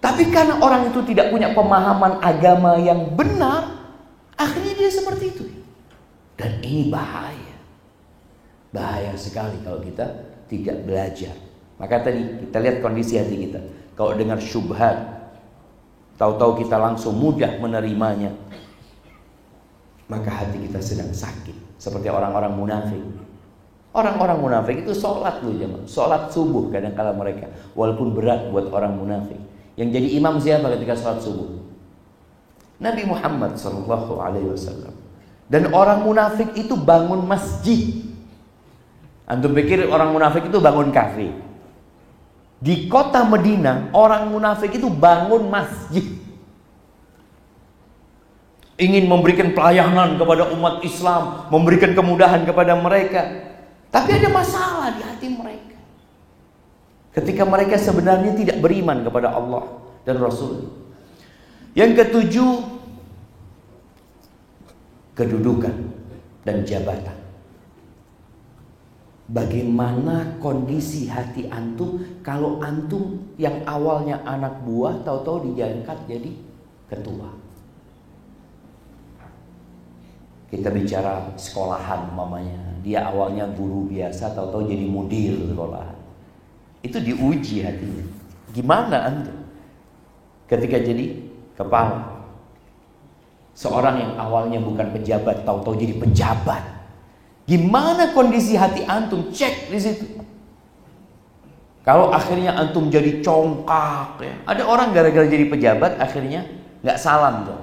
Tapi karena orang itu tidak punya pemahaman agama yang benar, akhirnya dia seperti itu. Dan ini bahaya. Bahaya sekali kalau kita tidak belajar. Maka tadi kita lihat kondisi hati kita. Kalau dengar syubhat, tahu-tahu kita langsung mudah menerimanya, maka hati kita sedang sakit. Seperti orang-orang munafik. Orang-orang munafik itu sholat loh jemaah. Sholat subuh kadang-kala mereka. Walaupun berat buat orang munafik. Yang jadi imam siapa ketika sholat subuh? Nabi Muhammad SAW. Dan orang munafik itu bangun masjid. Antum pikir orang munafik itu bangun kafe? Di kota Madinah orang munafik itu bangun masjid. Ingin memberikan pelayanan kepada umat Islam, memberikan kemudahan kepada mereka. Tapi ada masalah di hati mereka. Ketika mereka sebenarnya tidak beriman kepada Allah dan Rasul. Yang ketujuh, kedudukan dan jabatan. Bagaimana kondisi hati antum kalau antum yang awalnya anak buah tahu-tahu diangkat jadi ketua? Kita bicara sekolahan mamanya. Dia awalnya guru biasa tahu-tahu jadi mudir sekolahan. Itu diuji hatinya. Gimana antum ketika jadi kepala? Seorang yang awalnya bukan pejabat tahu-tahu jadi pejabat. Gimana kondisi hati antum? Cek di situ. Kalau akhirnya antum jadi congkak ya. Ada orang gara-gara jadi pejabat akhirnya nggak salam tuh.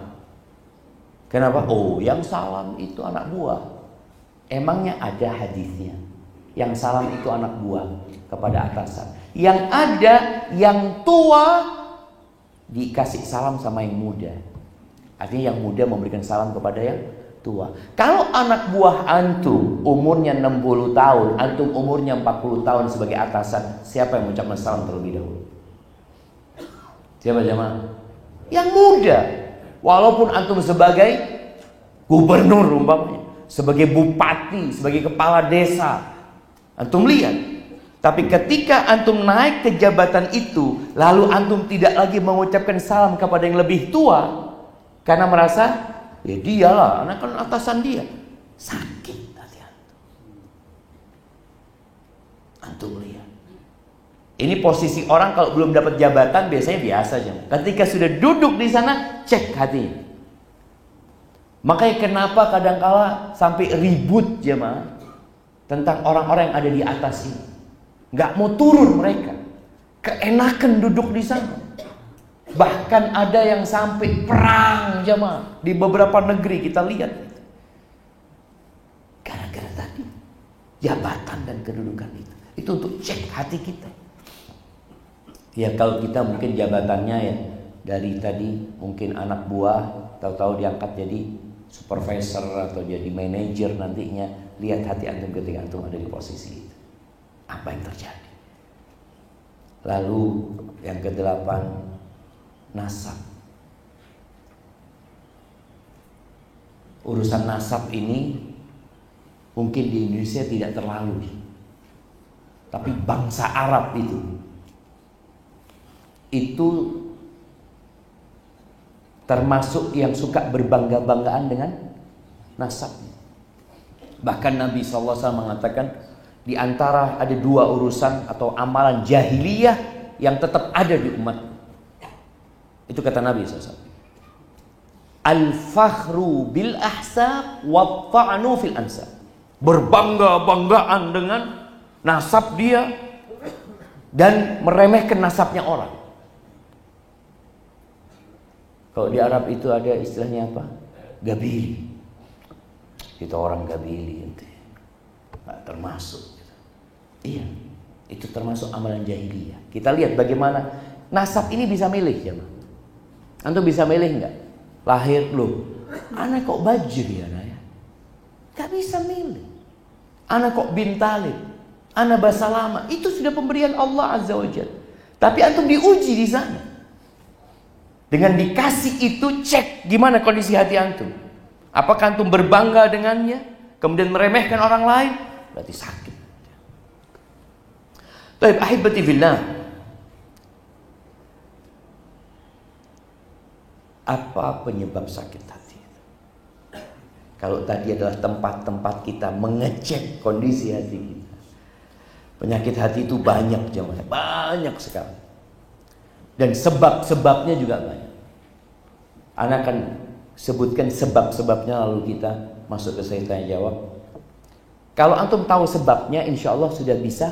Kenapa? Oh, yang salam itu anak buah. Emangnya ada hadisnya? Yang salam itu anak buah kepada atasan. Yang ada yang tua dikasih salam sama yang muda. Artinya yang muda memberikan salam kepada yang tua. Kalau anak buah antum umurnya 60 tahun, antum umurnya 40 tahun sebagai atasan, siapa yang mengucapkan salam terlebih dahulu? Siapa jemaah? Yang muda. Walaupun antum sebagai gubernur umpamanya, sebagai bupati, sebagai kepala desa, antum lihat. Tapi ketika antum naik ke jabatan itu, lalu antum tidak lagi mengucapkan salam kepada yang lebih tua, karena merasa, ya dialah, anak kan atasan dia. Sakit hati antum. Antum lihat. Ini posisi orang kalau belum dapat jabatan biasanya biasa aja. Ketika sudah duduk di sana, cek hatinya. Makanya kenapa kadangkala sampai ribut jemaah tentang orang-orang yang ada di atas ini. Nggak mau turun mereka. Keenakan duduk di sana. Bahkan ada yang sampai perang jemaah di beberapa negeri kita lihat. Gara-gara tadi jabatan dan kedudukan itu. Itu untuk cek hati kita. Ya kalau kita mungkin jabatannya ya Dari tadi mungkin anak buah, tahu-tahu diangkat jadi supervisor atau jadi manajer nantinya. Lihat hati antum ketika antum ada di posisi itu. Apa yang terjadi? Lalu yang ke-8, nasab. Urusan nasab ini mungkin di Indonesia tidak terlalu, tapi bangsa Arab itu termasuk yang suka berbangga-banggaan dengan nasabnya. Bahkan Nabi SAW mengatakan di antara ada 2 urusan atau amalan jahiliyah yang tetap ada di umat. Itu kata Nabi SAW. Al-fakhru bil ahsab wa ta'nu fil ansab. Berbangga-banggaan dengan nasab dia dan meremehkan nasabnya orang. Kalau di Arab itu ada istilahnya apa? Gabili. Kita orang Gabili ente. Nggak termasuk. Iya, itu termasuk amalan jahiliyah. Kita lihat bagaimana nasab ini bisa milih, jemaah. Antum bisa milih nggak? Lahir loh, anak kok Bajir ya, ya? Gak bisa milih. Anak kok bin Talib, anak Basalama, itu sudah pemberian Allah Azza wa Jalla. Tapi antum diuji di sana. Dengan dikasih itu, cek gimana kondisi hati antum. Apakah antum berbangga dengannya, kemudian meremehkan orang lain? Berarti sakit. Baik, ahibati fillah. Apa penyebab sakit hati? Kalau tadi adalah tempat-tempat kita mengecek kondisi hati kita. Penyakit hati itu banyak, jemaah, banyak sekali. Dan sebab-sebabnya juga banyak. Anak akan sebutkan sebab-sebabnya, lalu kita masuk ke saya tanya jawab. Kalau antum tahu sebabnya, insya Allah sudah bisa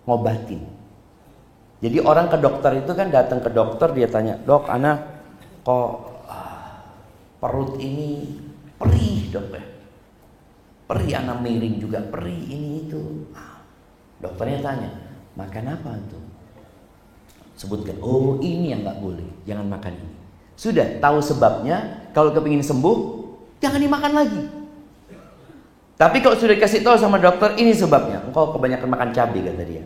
ngobatin. Jadi orang ke dokter itu kan datang ke dokter, dia tanya, dok, anak kok perut ini perih, dok ya? Perih, anak miring juga perih, ini itu. Dokternya tanya, makan apa antum? Sebutkan, oh ini yang nggak boleh, jangan makan ini. Sudah tahu sebabnya, kalau kepingin sembuh, jangan dimakan lagi. Tapi kalau sudah dikasih tahu sama dokter, ini sebabnya, engkau kebanyakan makan cabai, kata dia.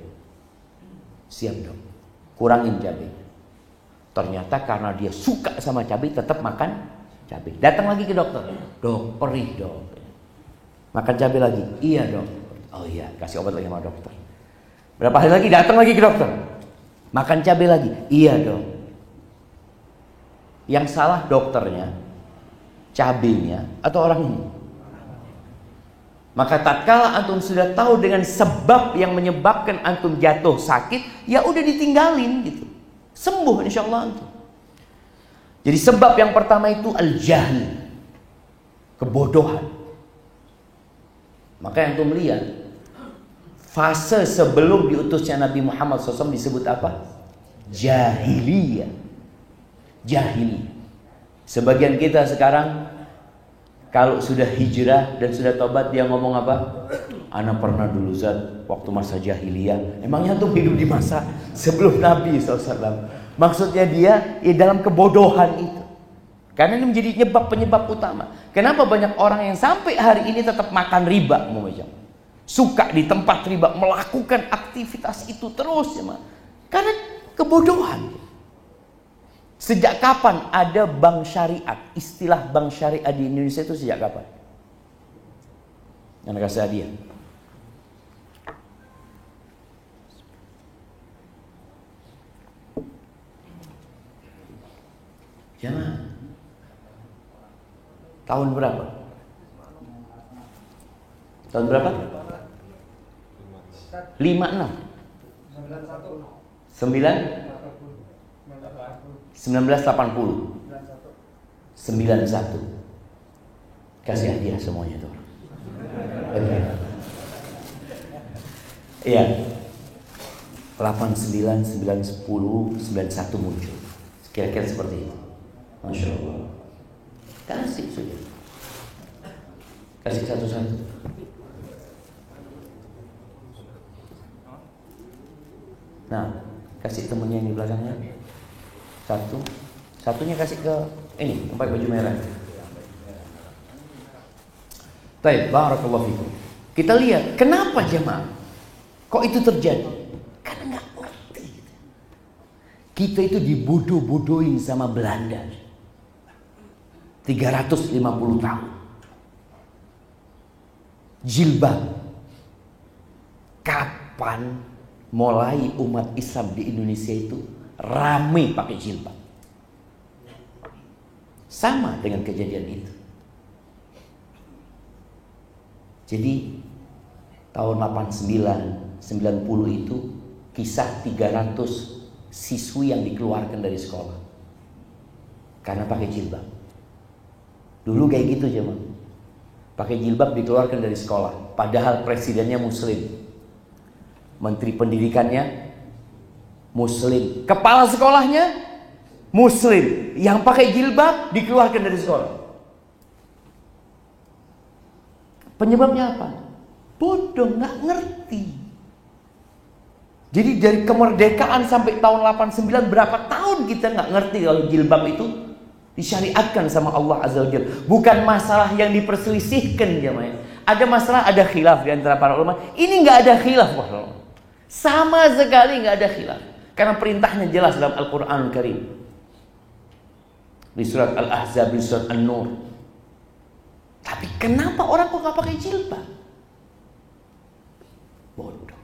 Siap dok, kurangin cabai. Ternyata karena dia suka sama cabai, tetap makan cabai. Datang lagi ke dokter, dok perih dok. Makan cabai lagi, iya dok. Oh iya, kasih obat lagi sama dokter. Berapa hari lagi datang lagi ke dokter, makan cabai lagi, iya dok. Yang salah dokternya, cabainya, atau orang ini? Maka tatkala antum sudah tahu dengan sebab yang menyebabkan antum jatuh sakit, ya udah ditinggalin gitu. Sembuh insyaallah antum. Jadi sebab yang pertama itu al-jahl, kebodohan. Maka yang antum lihat fase sebelum diutusnya Nabi Muhammad SAW disebut apa? Jahiliyah. Jahiliyah. Sebagian kita sekarang kalau sudah hijrah dan sudah tobat, dia ngomong apa? Ana pernah dulu Zat, waktu masa jahiliyah. Emangnya tuh hidup di masa sebelum Nabi SAW. Maksudnya dia dalam kebodohan itu. Karena ini menjadi penyebab utama. Kenapa banyak orang yang sampai hari ini tetap makan riba, suka di tempat riba, melakukan aktivitas itu terus, ya, karena kebodohan. Sejak kapan ada bank syariat? Istilah bank syariat di Indonesia itu sejak kapan? Yang kasih hadiah. Jangan. Tahun berapa? Tahun berapa? 56. 1980. 91. Kasih hadiah semuanya tuh. Iya. 89, 9, 10, 91 muncul. Kira-kira seperti itu. Masya Allah. Kasih sudah. Kasih satu-satu. Nah, kasih temennya yang di belakangnya. 1 Satunya kasih ke ini, yang pakai baju merah. Baik, barakallahu fikum. Kita lihat kenapa jemaah kok itu terjadi? Karena nggak ngerti. Kita itu dibodoh-bodohin sama Belanda 350 tahun. Jilbab. Kapan mulai umat Islam di Indonesia itu ramai pakai jilbab? Sama dengan kejadian itu. Jadi tahun 89, 90 itu kisah 300 siswi yang dikeluarkan dari sekolah karena pakai jilbab. Dulu kayak gitu aja, pakai jilbab dikeluarkan dari sekolah. Padahal presidennya muslim, menteri pendidikannya muslim, kepala sekolahnya muslim. Yang pakai jilbab dikeluarkan dari sekolah. Penyebabnya apa? Bodoh, nggak ngerti. Jadi dari kemerdekaan sampai tahun 89 berapa tahun kita nggak ngerti kalau jilbab itu disyariatkan sama Allah Azza wa Jalla. Bukan masalah yang diperselisihkan jemaah. Ada masalah, ada khilaf di antara para ulama. Ini nggak ada khilaf, sama sekali nggak ada khilaf. Karena perintahnya jelas dalam Al-Quran Al-Karim. Di surat Al-Ahzab, di surat An-Nur. Tapi kenapa orang kok nggak pakai jilbab? Bodoh,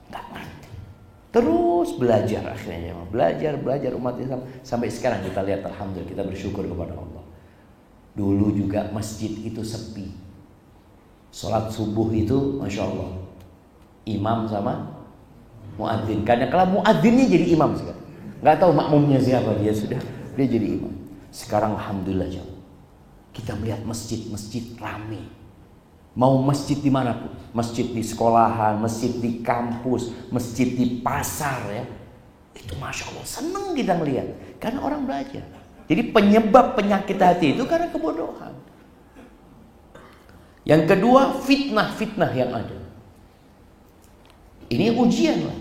nggak ngerti. Terus belajar akhirnya, belajar umat Islam sampai sekarang kita lihat, alhamdulillah kita bersyukur kepada Allah. Dulu juga masjid itu sepi. Sholat subuh itu, masya Allah, imam sama muadzin. Karena kalau muadzinnya jadi imam sekarang, nggak tahu makmumnya siapa, dia jadi imam. Sekarang alhamdulillah jauh. Kita melihat masjid-masjid ramai. Mau masjid di mana pun, masjid di sekolahan, masjid di kampus, masjid di pasar ya. Itu masya Allah seneng kita melihat, karena orang belajar. Jadi penyebab penyakit hati itu karena kebodohan. Yang kedua, fitnah-fitnah yang ada. Ini ujian lah.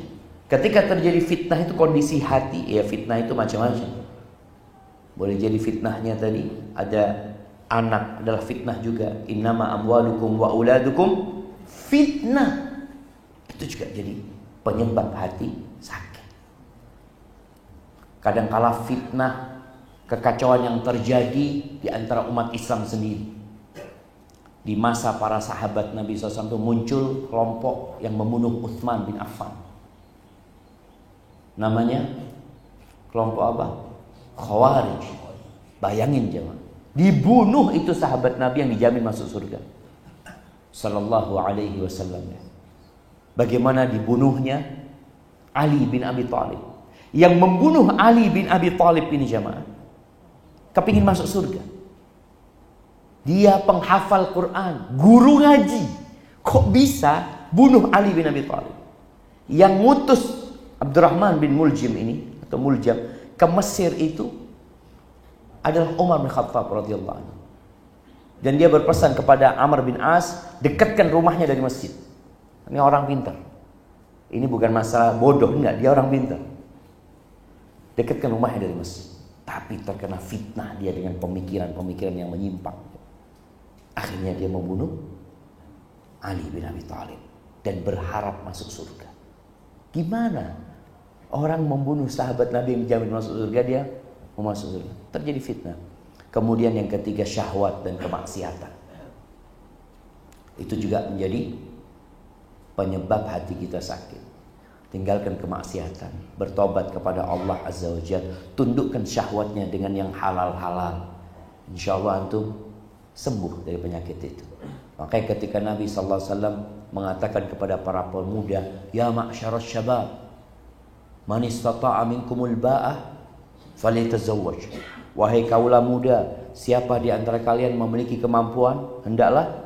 Ketika terjadi fitnah itu kondisi hati, ya fitnah itu macam-macam. Boleh jadi fitnahnya tadi ada anak adalah fitnah juga. Innama amwalukum wa auladukum fitnah. Itu juga jadi penyebab hati sakit. Kadangkala fitnah, kekacauan yang terjadi di antara umat Islam sendiri. Di masa para sahabat Nabi SAW itu muncul kelompok yang membunuh Utsman bin Affan. Namanya kelompok apa? Khawarij. Bayangin jemaah, dibunuh itu sahabat Nabi yang dijamin masuk surga, Sallallahu alaihi wasallam. Bagaimana dibunuhnya Ali bin Abi Thalib. Yang membunuh Ali bin Abi Thalib ini jemaah kepingin masuk surga. Dia penghafal Quran, guru ngaji. Kok bisa bunuh Ali bin Abi Thalib? Yang ngutus Abdurrahman bin Muljam ini, atau Muljam, ke Mesir itu adalah Umar bin Khattab radhiyallahu anhu. Dan dia berpesan kepada Amr bin As, dekatkan rumahnya dari masjid. Ini orang pintar. Ini bukan masalah bodoh, enggak, dia orang pintar. Dekatkan rumahnya dari masjid. Tapi terkena fitnah dia dengan pemikiran-pemikiran yang menyimpang. Akhirnya dia membunuh Ali bin Abi Thalib dan berharap masuk surga. Gimana orang membunuh sahabat Nabi yang dijamin masuk surga, dia mau masuk surga? Terjadi fitnah. Kemudian yang ketiga, syahwat dan kemaksiatan. Itu juga menjadi penyebab hati kita sakit. Tinggalkan kemaksiatan, bertobat kepada Allah Azza wa Jalla, tundukkan syahwatnya dengan yang halal-halal. Insyaallah antum sembuh dari penyakit itu. Makanya ketika Nabi sallallahu alaihi wasallam mengatakan kepada para pemuda, ya ma'syaras syabab, man istata'a minkumul ba'ah falyatazawwaj. Wahai kaula muda, siapa di antara kalian memiliki kemampuan, hendaklah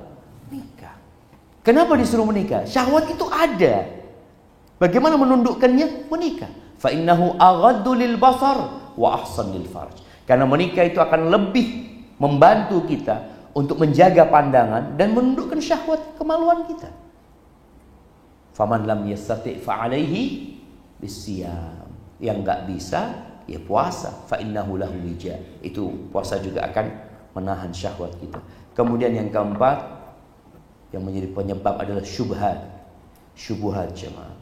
nikah. Kenapa disuruh menikah? Syahwat itu ada. Bagaimana menundukkannya? Menikah. Fa innahu aghaddu lil basar wa ahsan lil farj. Karena menikah itu akan lebih membantu kita untuk menjaga pandangan dan menundukkan syahwat kemaluan kita. Faman lam yastati' fa alaihi bisiyam. Yang enggak bisa Ya puasa, fa innahu lahu wija. Itu puasa juga akan menahan syahwat kita. Kemudian yang keempat yang menjadi penyebab adalah syubhat. Syubhat jemaah.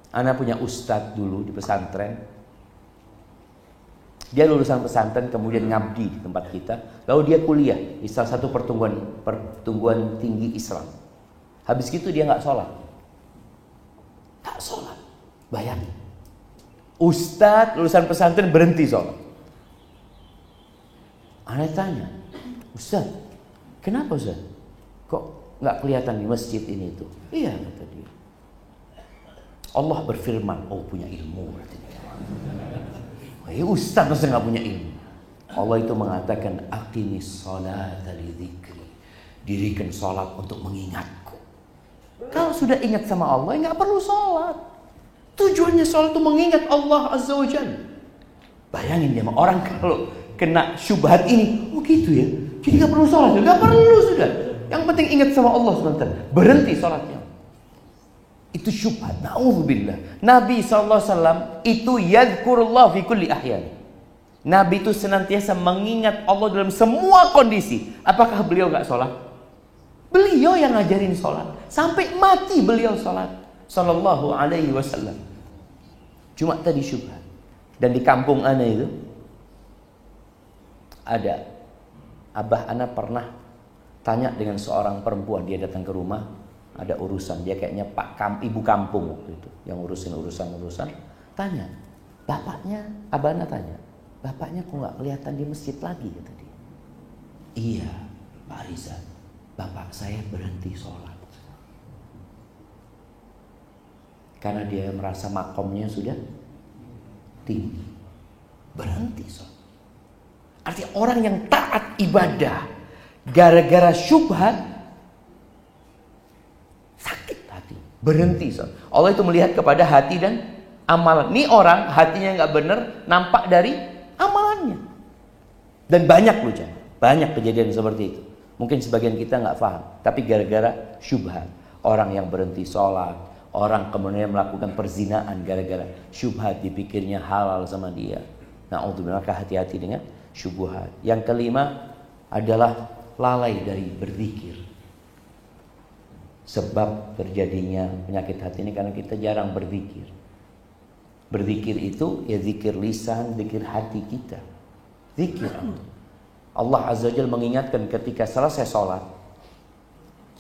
Ana punya ustadz dulu di pesantren. Dia lulusan pesantren kemudian ngabdi di tempat kita. Lalu dia kuliah di salah satu perguruan tinggi Islam. Habis itu dia nggak sholat. Nggak sholat. Bayangin. Ustadz lulusan pesantren berhenti sholat. Ana tanya, Ustadz, kenapa Ustadz? Kok nggak kelihatan di masjid ini itu? Iya kata dia. Allah berfirman, oh punya ilmu berarti. Ustaz masa nggak punya ilmu? Allah itu mengatakan aqimis sholata li dzikri. Dirikan sholat untuk mengingatku. Kalau sudah ingat sama Allah, nggak perlu sholat. Tujuannya sholat itu mengingat Allah Azza wa Jalla. Bayangin dia, orang kalau kena syubhat ini, oh gitu ya. Jadi nggak perlu sholat, nggak perlu sudah. Yang penting ingat sama Allah sebentar. Berhenti sholatnya. Itu syubhat. Na'udzubillah. Nabi SAW itu yadhkurullah fi kulli ahyan. Nabi itu senantiasa mengingat Allah dalam semua kondisi. Apakah beliau gak sholat? Beliau yang ngajarin sholat. Sampai mati beliau sholat. Sallallahu alaihi wasallam. Cuma tadi syubhat. Dan di kampung ana itu ada abah ana pernah tanya dengan seorang perempuan. Dia datang ke rumah. Ada urusan, dia kayaknya ibu kampung waktu itu yang urusan. Tanya, bapaknya, abana tanya, bapaknya kok nggak kelihatan di masjid lagi kata dia. Iya, Pak Riza, bapak saya berhenti sholat karena dia merasa makomnya sudah tinggi, berhenti sholat. Artinya orang yang taat ibadah gara-gara syubhat sakit hati, berhenti. Allah itu melihat kepada hati dan amalan. Ini orang hatinya nggak benar, nampak dari amalannya. Dan banyak loh, banyak kejadian seperti itu. Mungkin sebagian kita nggak paham, tapi gara-gara syubhat. Orang yang berhenti sholat, orang kemudian melakukan perzinaan gara-gara syubhat, dipikirnya halal sama dia. Na'udzubillah, maka hati-hati dengan syubhat. Yang kelima adalah lalai dari berzikir. Sebab terjadinya penyakit hati ini karena kita jarang berzikir. Berzikir itu ya zikir lisan, zikir hati kita. Zikir. Allah Azza wa Jalla mengingatkan ketika selesai sholat.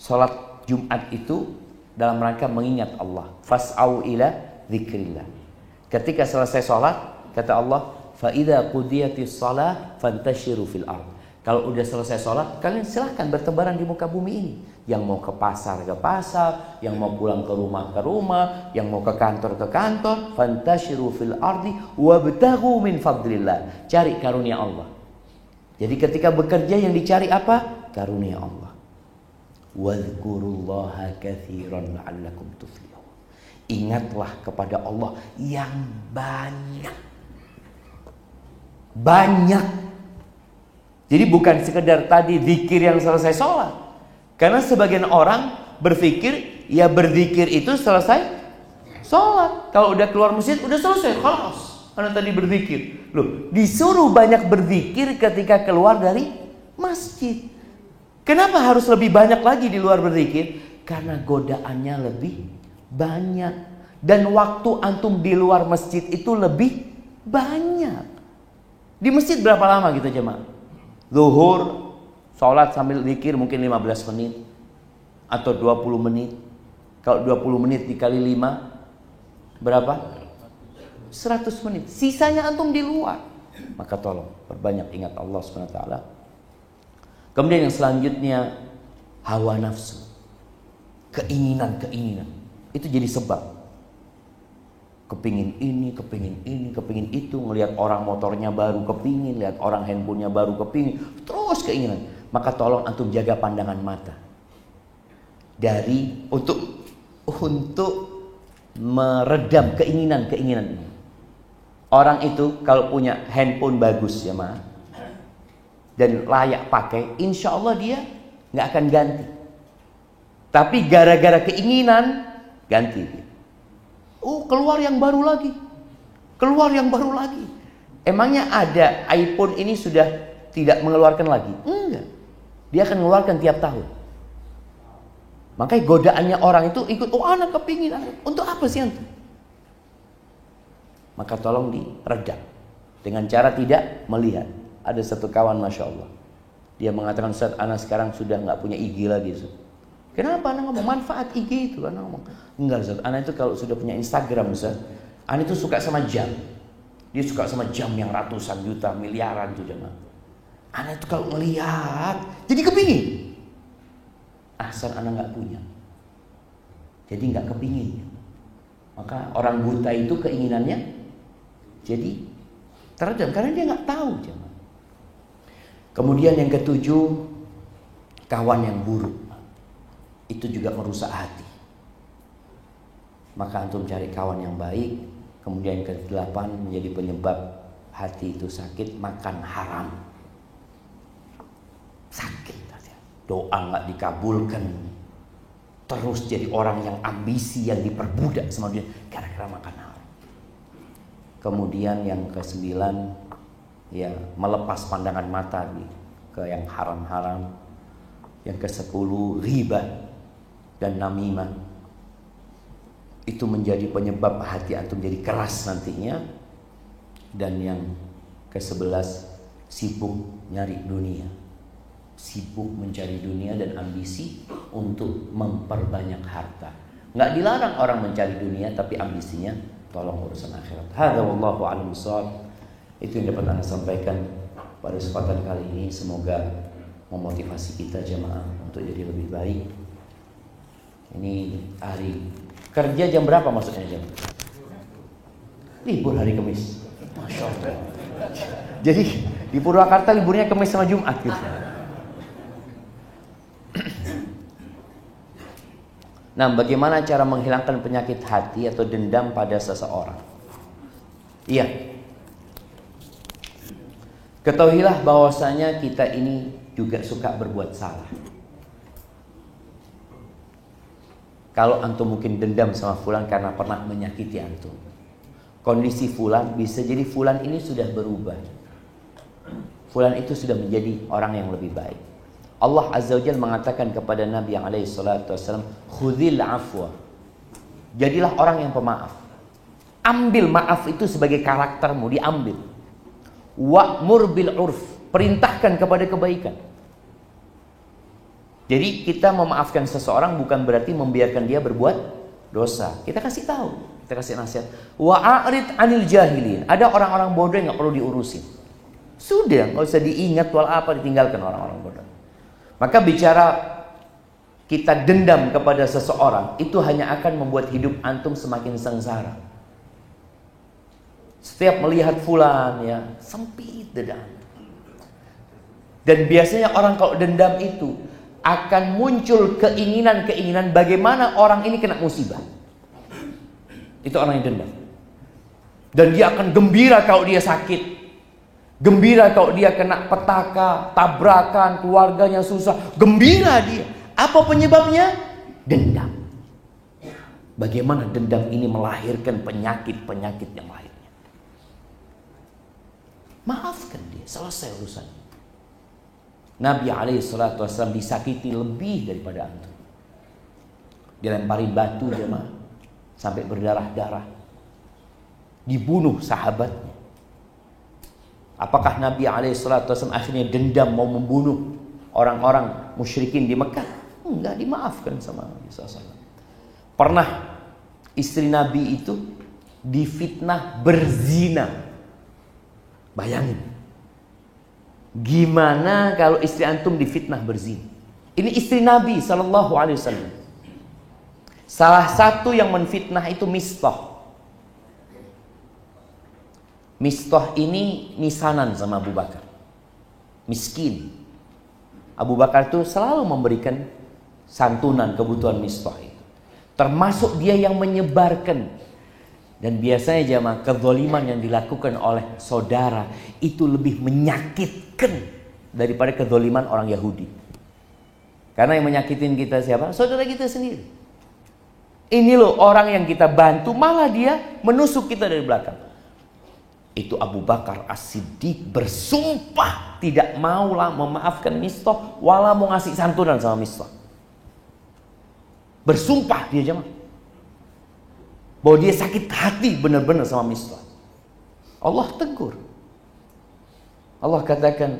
Sholat Jumat itu dalam rangka mengingat Allah. Fas'au ila zikrillah. Ketika selesai sholat, kata Allah, fa idza qudiyatis shalah fantashiru fil ardh. Kalau udah selesai sholat, kalian silahkan bertebaran di muka bumi ini. Yang mau ke pasar, yang mau pulang ke rumah, yang mau ke kantor, fantashiru fil ardi wabtaghu min fadlillah. Cari karunia Allah. Jadi ketika bekerja yang dicari apa? Karunia Allah. Wadhkurullaha katsiran la'allakum tuflihun. Ingatlah kepada Allah yang banyak. Banyak. Jadi bukan sekedar tadi zikir yang selesai sholat. Karena sebagian orang berpikir ya berzikir itu selesai sholat. Kalau udah keluar masjid udah selesai, khalas. Karena tadi berzikir. Loh, disuruh banyak berzikir ketika keluar dari masjid. Kenapa harus lebih banyak lagi di luar berzikir? Karena godaannya lebih banyak. Dan waktu antum di luar masjid itu lebih banyak. Di masjid berapa lama gitu jemaah? Zuhur, sholat sambil zikir mungkin 15 menit atau 20 menit. Kalau 20 menit dikali 5 berapa? 100 menit. Sisanya antum di luar. Maka tolong perbanyak ingat Allah SWT. Kemudian yang selanjutnya hawa nafsu. Keinginan. Itu jadi sebab. Kepingin ini, kepingin itu. Ngelihat orang motornya baru kepingin, lihat orang handphonenya baru kepingin. Terus keinginan. Maka tolong antum jaga pandangan mata. Untuk meredam keinginan ini. Orang itu kalau punya handphone bagus ya ma, dan layak pakai, insya Allah dia nggak akan ganti. Tapi gara-gara keinginan ganti. Oh keluar yang baru lagi, Keluar yang baru lagi. Emangnya ada iPhone ini sudah tidak mengeluarkan lagi? Enggak. Dia akan mengeluarkan tiap tahun. Makanya godaannya orang itu ikut, oh anak kepingin. Untuk apa sih antum? Maka tolong diredam. Dengan cara tidak melihat. Ada satu kawan Masya Allah. Dia mengatakan, Ustaz, anak sekarang sudah nggak punya IG lagi. Ustaz. Kenapa anak ngomong? Manfaat IG itu anak ngomong. Enggak Ustaz, anak itu kalau sudah punya Instagram Ustaz, anak itu suka sama jam. Dia suka sama jam yang ratusan juta, miliaran tuh jemaah. Anak itu kalau ngelihat, jadi kepingin. Asal anak nggak punya, jadi nggak kepingin. Maka orang buta itu keinginannya jadi teredam karena dia nggak tahu jemaah. Kemudian yang ketujuh, kawan yang buruk. Itu juga merusak hati. Maka antum cari kawan yang baik. Kemudian yang ke-8 menjadi penyebab hati itu sakit, makan haram. Sakit. Doa nggak dikabulkan. Terus jadi orang yang ambisi, yang diperbudak sama dia gara-gara makan haram. Kemudian yang ke-9, ya melepas pandangan mata ke yang haram-haram. Yang ke-10, riba dan namimah. Itu menjadi penyebab hati antum jadi keras nantinya. Dan yang ke-11, sibuk nyari dunia. Sibuk mencari dunia dan ambisi untuk memperbanyak harta. Nggak dilarang orang mencari dunia, tapi ambisinya tolong urusan akhirat. Hadza wallahu a'lam bishawab. Itu yang dapat Anda sampaikan pada kesempatan kali ini. Semoga memotivasi kita jemaah untuk jadi lebih baik. Ini hari kerja jam berapa maksudnya jam? Libur hari Kamis. Masya Allah. Jadi di Purwakarta liburnya Kamis sama Jumat gitu. Nah, bagaimana cara menghilangkan penyakit hati atau dendam pada seseorang? Iya. Ketahuilah bahwasanya kita ini juga suka berbuat salah. Kalau antum mungkin dendam sama fulan karena pernah menyakiti antum. Kondisi fulan bisa jadi fulan ini sudah berubah. Fulan itu sudah menjadi orang yang lebih baik. Allah Azza wa Jalla mengatakan kepada Nabi yang alaihi salatu wassalam, "Khudzil afwa." Jadilah orang yang pemaaf. Ambil maaf itu sebagai karaktermu, diambil. Wa'mur bil urf, perintahkan kepada kebaikan. Jadi kita memaafkan seseorang bukan berarti membiarkan dia berbuat dosa. Kita kasih tahu, kita kasih nasihat. Wa'arid 'anil jahilin. Ada orang-orang bodoh yang enggak perlu diurusin. Sudah, enggak usah diingat wal apa, ditinggalkan orang-orang bodoh. Maka bicara kita dendam kepada seseorang itu hanya akan membuat hidup antum semakin sengsara. Setiap melihat fulan ya sempit dada. Dan biasanya orang kalau dendam itu akan muncul keinginan-keinginan bagaimana orang ini kena musibah. Itu orang yang dendam. Dan dia akan gembira kalau dia sakit. Gembira kalau dia kena petaka, tabrakan, keluarganya susah. Gembira dia. Apa penyebabnya? Dendam. Bagaimana dendam ini melahirkan penyakit-penyakit yang lainnya. Maafkan dia, selesai urusan. Nabi alaihissalatu wassalam disakiti lebih daripada antum. Dilempari batu jemaah sampai berdarah-darah. Dibunuh sahabatnya. Apakah Nabi alaihissalatu wassalam akhirnya dendam mau membunuh orang-orang musyrikin di Mekah? Enggak, dimaafkan sama Nabi SAW. Pernah istri Nabi itu difitnah berzina. Bayangin. Gimana kalau istri antum difitnah berzina? Ini istri Nabi SAW. Salah satu yang menfitnah itu Mistah. Mistah ini misanan sama Abu Bakar. Miskin. Abu Bakar itu selalu memberikan santunan kebutuhan Mistah itu. Termasuk dia yang menyebarkan. Dan biasanya jamaah kezaliman yang dilakukan oleh saudara itu lebih menyakitkan daripada kezaliman orang Yahudi. Karena yang menyakitin kita siapa? Saudara kita sendiri. Ini loh orang yang kita bantu malah dia menusuk kita dari belakang. Itu Abu Bakar As-Siddiq bersumpah tidak maulah memaafkan Mistah, walau mau ngasih santunan sama Mistah. Bersumpah dia jemaah bahwa dia sakit hati benar-benar sama Mistah. Allah tegur. Allah katakan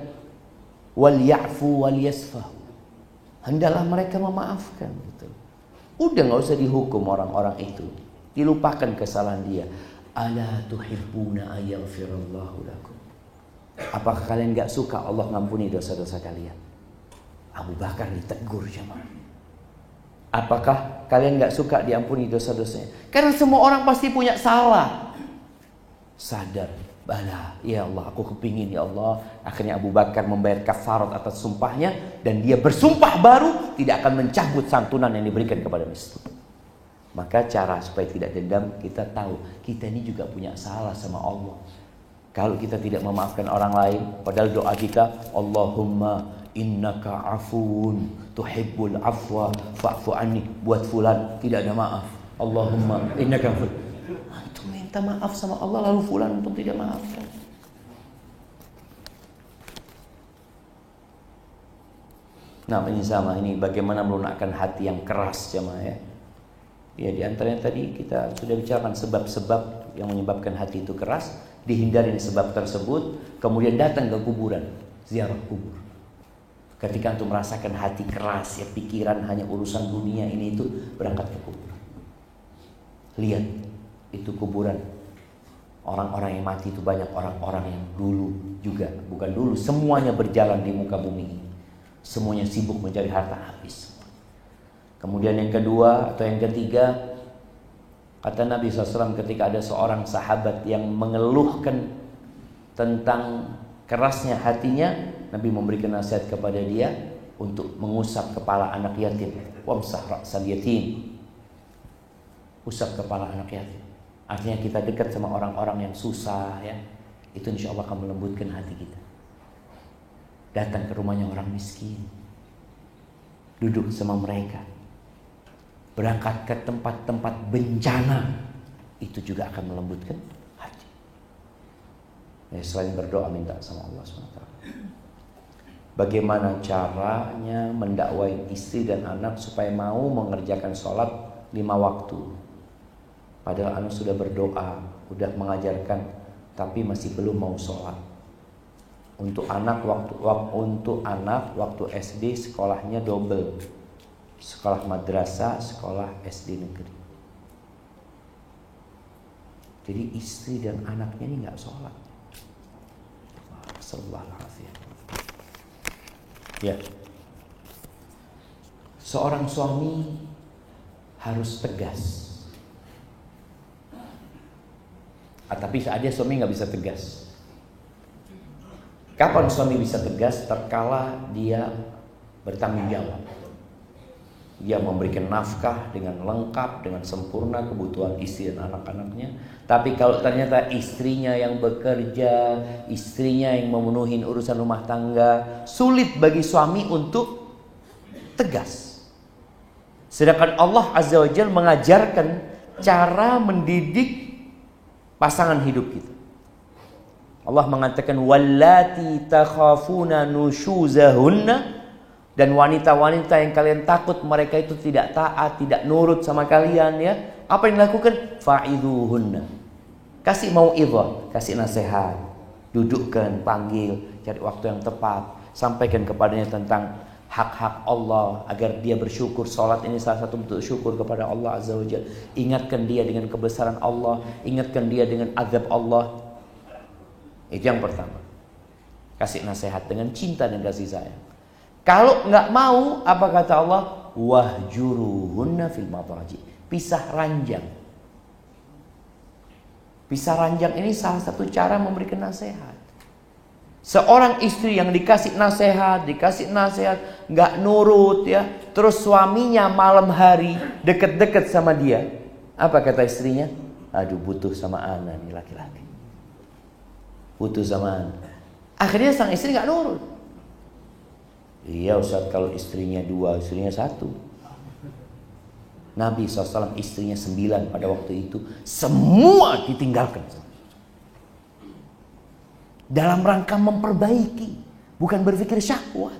wal ya'fu wal yasfahu. Hendaklah mereka memaafkan gitu. Udah nggak usah dihukum orang-orang itu. Dilupakan kesalahan dia. Ala tuhibbuna ayaghfirallahu lakum. Apakah kalian nggak suka Allah ngampuni dosa-dosa kalian? Abu Bakar ditegur jemaah. Apakah kalian nggak suka diampuni dosa-dosanya? Karena semua orang pasti punya salah. Sadar, bala, ya Allah, aku kepingin ya Allah. Akhirnya Abu Bakar membayar kafarat atas sumpahnya dan dia bersumpah baru tidak akan mencabut santunan yang diberikan kepada Mistah. Maka cara supaya tidak dendam, kita tahu kita ini juga punya salah sama Allah. Kalau kita tidak memaafkan orang lain, padahal doa kita, Allahumma innaka afuun tuhibbul afwa fa'fu anni, buat fulan tidak ada maaf. Allahumma innaka afuun. Antum minta maaf sama Allah lalu fulan antum tidak maafkan. Nah, ini sama, ini bagaimana melunakkan hati yang keras jemaah ya. Ya, di antaranya tadi kita sudah bicarakan sebab-sebab yang menyebabkan hati itu keras, dihindarin sebab tersebut, kemudian datang ke kuburan, ziarah kubur. Ketika antum merasakan hati keras, ya pikiran hanya urusan dunia ini itu, berangkat ke kuburan. Lihat, itu kuburan. Orang-orang yang mati itu banyak orang-orang yang dulu juga, bukan dulu, semuanya berjalan di muka bumi ini. Semuanya sibuk mencari harta habis. Kemudian yang kedua atau yang ketiga, kata Nabi SAW ketika ada seorang sahabat yang mengeluhkan tentang kerasnya hatinya, Nabi memberikan nasihat kepada dia untuk mengusap kepala anak yatim. Wamsah ra'sal yatim. Usap kepala anak yatim. Artinya kita dekat sama orang-orang yang susah ya. Itu insya Allah akan melembutkan hati kita. Datang ke rumahnya orang miskin, duduk sama mereka. Berangkat ke tempat-tempat bencana, itu juga akan melembutkan hati. Ya, selain berdoa minta sama Allah SWT. Bagaimana caranya mendakwai istri dan anak supaya mau mengerjakan sholat 5 waktu? Padahal anak sudah berdoa, sudah mengajarkan, tapi masih belum mau sholat. Untuk anak waktu SD sekolahnya double. Sekolah madrasah, sekolah SD negeri. Jadi istri dan anaknya ini nggak sholat. Astagfirullahaladzim. Ya, seorang suami harus tegas. Tapi saatnya suami nggak bisa tegas. Kapan suami bisa tegas? Terkala dia bertanggung jawab. Dia memberikan nafkah dengan lengkap, dengan sempurna kebutuhan istri dan anak-anaknya. Tapi kalau ternyata istrinya yang bekerja, istrinya yang memenuhi urusan rumah tangga, sulit bagi suami untuk tegas. Sedangkan Allah Azza wa Jalla mengajarkan cara mendidik pasangan hidup kita. Allah mengatakan wallati takhafuna nushuzahunna, dan wanita-wanita yang kalian takut mereka itu tidak taat, tidak nurut sama kalian ya. Apa yang dilakukan? Fa'idhuhunna. Kasih mau'idhah, kasih nasihat. Dudukkan, panggil, cari waktu yang tepat. Sampaikan kepadanya tentang hak-hak Allah agar dia bersyukur. Salat ini salah satu bentuk syukur kepada Allah Azza wa Jalla. Ingatkan dia dengan kebesaran Allah, ingatkan dia dengan azab Allah. Itu yang pertama. Kasih nasihat dengan cinta dan kasih sayang. Kalau nggak mau, apa kata Allah? Wahjuruhunna fil madaji. Pisah ranjang. Pisah ranjang ini salah satu cara memberikan nasihat. Seorang istri yang dikasih nasihat, nggak nurut ya, terus suaminya malam hari deket-deket sama dia, apa kata istrinya? Aduh, butuh sama ana nih laki-laki. Butuh sama ana. Akhirnya sang istri nggak nurut. Iya Ustaz, kalau istrinya 2, istrinya 1. Nabi SAW istrinya 9 pada waktu itu. Semua ditinggalkan. dalam rangka memperbaiki, bukan berpikir syahwat,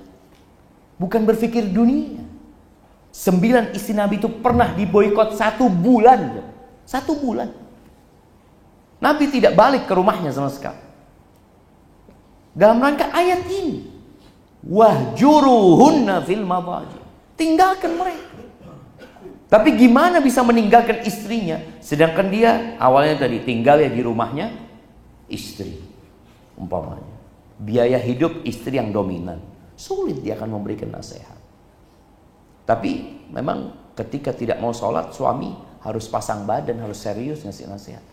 bukan berpikir dunia. 9 istri Nabi itu pernah diboikot 1 bulan. 1 bulan. Nabi tidak balik ke rumahnya sama sekali. Dalam rangka ayat ini. Wahjuruhunna fil madaji. Tinggalkan mereka. Tapi gimana bisa meninggalkan istrinya? Sedangkan dia awalnya tadi tinggal ya di rumahnya istri. Umpamanya. Biaya hidup istri yang dominan. Sulit dia akan memberikan nasihat. Tapi memang ketika tidak mau sholat, suami harus pasang badan, harus serius ngasih nasihat.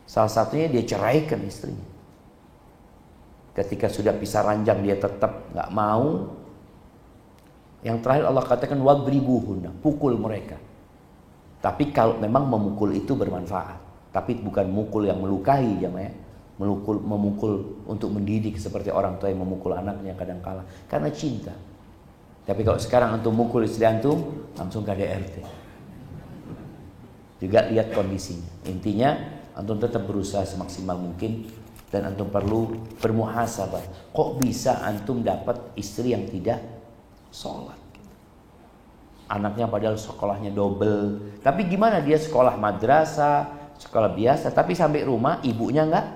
Salah satunya dia ceraikan istrinya. Ketika sudah pisah ranjang dia tetap nggak mau. Yang terakhir Allah katakan wadribuhunna, pukul mereka. Tapi kalau memang memukul itu bermanfaat, tapi bukan mukul yang melukai jamaah. Memukul untuk mendidik seperti orang tua yang memukul anaknya kadang-kala karena cinta. Tapi kalau sekarang antum mukul istri antum, langsung KDRT. Juga lihat kondisinya. Intinya antum tetap berusaha semaksimal mungkin dan antum perlu bermuhasabah. Kok bisa antum dapat istri yang tidak sholat? Anaknya padahal sekolahnya double. Tapi gimana dia sekolah madrasah, sekolah biasa, tapi sampai rumah ibunya nggak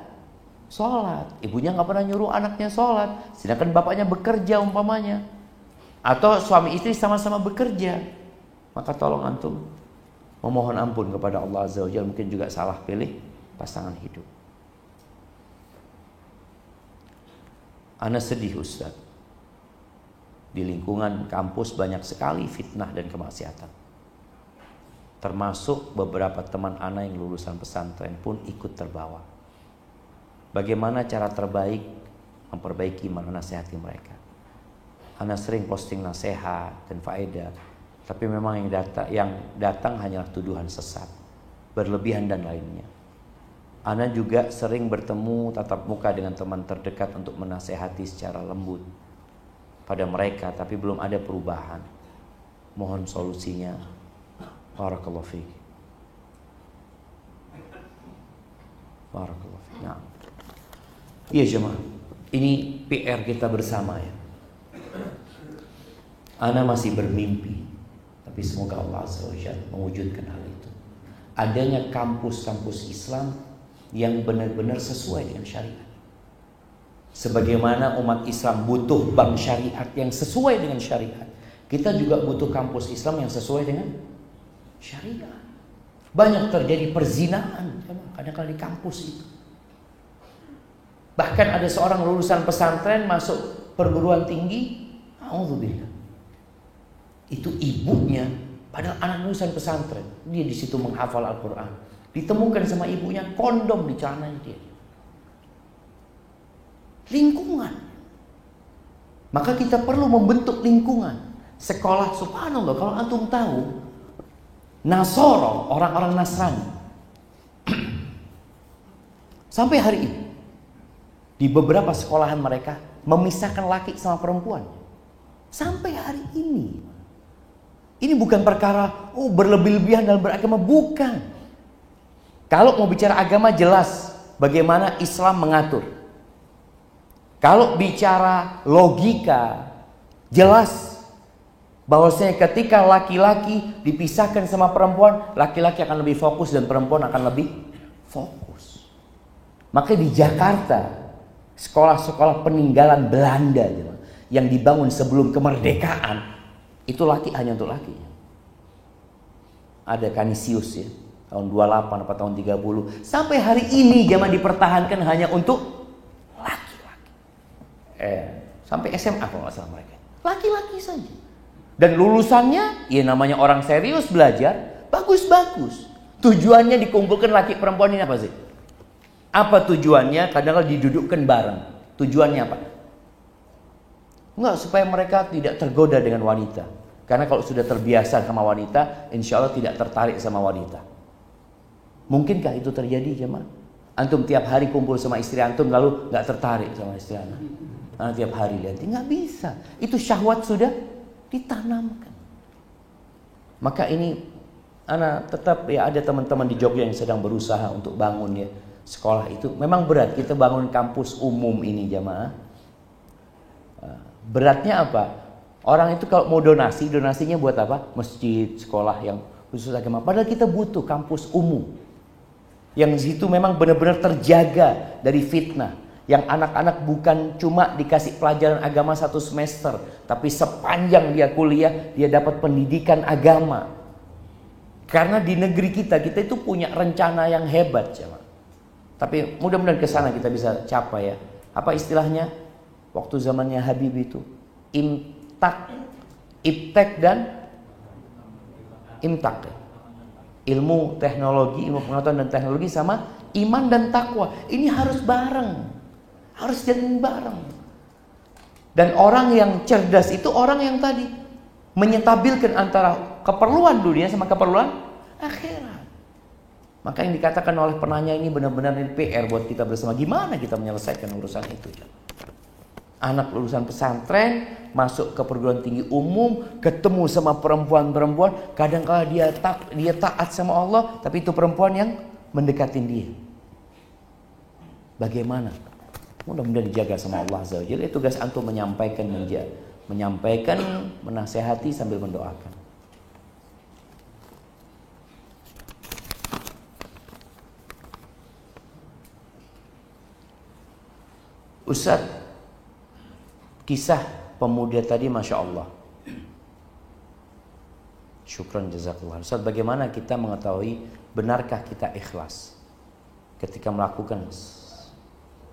sholat. Ibunya nggak pernah nyuruh anaknya sholat. Sedangkan bapaknya bekerja umpamanya. Atau suami istri sama-sama bekerja. Maka tolong antum memohon ampun kepada Allah Azza wa Jalla. Mungkin juga salah pilih pasangan hidup. Ana sedih Ustaz. Di lingkungan kampus banyak sekali fitnah dan kemaksiatan. Termasuk beberapa teman ana yang lulusan pesantren pun ikut terbawa. Bagaimana cara terbaik memperbaiki, menasihati mereka? Ana sering posting nasihat dan faedah, tapi memang yang datang hanyalah tuduhan sesat, berlebihan dan lainnya. Ana juga sering bertemu tatap muka dengan teman terdekat untuk menasehati secara lembut pada mereka, tapi belum ada perubahan. Mohon solusinya. Barakallahu fiik. Barakallahu fiik. Nah. Iya jemaah, ini PR kita bersama ya. Ana masih bermimpi, tapi semoga Allah Azza wa Jalla mewujudkan hal itu. Adanya kampus-kampus Islam yang benar-benar sesuai dengan syariat. Sebagaimana umat Islam butuh bank syariat yang sesuai dengan syariat, kita juga butuh kampus Islam yang sesuai dengan syariat. Banyak terjadi perzinahan kadang-kadang di kampus itu. Bahkan ada seorang lulusan pesantren masuk perguruan tinggi, auzubillah. Itu ibunya, padahal anak lulusan pesantren, dia di situ menghafal Al-Quran. Ditemukan sama ibunya kondom di celananya dia. Lingkungan. Maka kita perlu membentuk lingkungan. Sekolah, subhanallah, kalau antum tahu, Nasoro, orang-orang Nasrani, sampai hari ini di beberapa sekolahan mereka memisahkan laki sama perempuan. Sampai hari ini. Ini bukan perkara berlebih-lebihan dalam beragama, bukan. Kalau mau bicara agama jelas bagaimana Islam mengatur. Kalau bicara logika jelas bahwasanya ketika laki-laki dipisahkan sama perempuan, laki-laki akan lebih fokus dan perempuan akan lebih fokus. Maka di Jakarta sekolah-sekolah peninggalan Belanda yang dibangun sebelum kemerdekaan itu laki hanya untuk laki. Ada Canisius ya, tahun 28 atau tahun 30. Sampai hari ini zaman dipertahankan hanya untuk laki-laki. Sampai SMA kalau nggak salah mereka. Laki-laki saja. Dan lulusannya ya namanya orang serius belajar, bagus-bagus. Tujuannya dikumpulkan laki perempuan ini apa sih? Apa tujuannya? Kadang-kadang didudukkan bareng. Tujuannya apa? Enggak, supaya mereka tidak tergoda dengan wanita. Karena kalau sudah terbiasa sama wanita, insya Allah tidak tertarik sama wanita. Mungkinkah itu terjadi jemaah? Antum tiap hari kumpul sama istri antum lalu nggak tertarik sama istri antum? Nah, tiap hari lihat, nggak bisa. Itu syahwat sudah ditanamkan. Maka ini, ana tetap ya ada teman-teman di Jogja yang sedang berusaha untuk bangun ya Sekolah itu memang berat. Kita bangun kampus umum ini jamaah. Beratnya apa? Orang itu kalau mau donasi, donasinya buat apa? Masjid, sekolah yang khusus agama. Padahal kita butuh kampus umum. Yang di situ memang benar-benar terjaga dari fitnah. Yang anak-anak bukan cuma dikasih pelajaran agama 1 semester, tapi sepanjang dia kuliah, dia dapat pendidikan agama. Karena di negeri kita itu punya rencana yang hebat jamaah. Tapi mudah-mudahan ke sana kita bisa capai ya. Apa istilahnya? Waktu zamannya Habibie itu Iptek dan Imtak. Ilmu teknologi, ilmu pengetahuan dan teknologi sama iman dan takwa. Ini harus bareng. Harus jalan bareng. Dan orang yang cerdas itu orang yang tadi menyetabilkan antara keperluan dunia sama keperluan akhirat. Maka yang dikatakan oleh penanya ini benar-benar PR buat kita bersama. Gimana kita menyelesaikan urusan itu? Anak lulusan pesantren masuk ke perguruan tinggi umum, ketemu sama perempuan-perempuan, kadang-kala dia taat sama Allah, tapi itu perempuan yang mendekatin dia. Bagaimana? Mudah-mudahan dijaga sama Allah Azza wa Jalla. Tugas antum menyampaikan, menasehati sambil mendoakan. Ustaz, kisah pemuda tadi Masya Allah. Syukran jazakallah. Ustaz, bagaimana kita mengetahui benarkah kita ikhlas ketika melakukan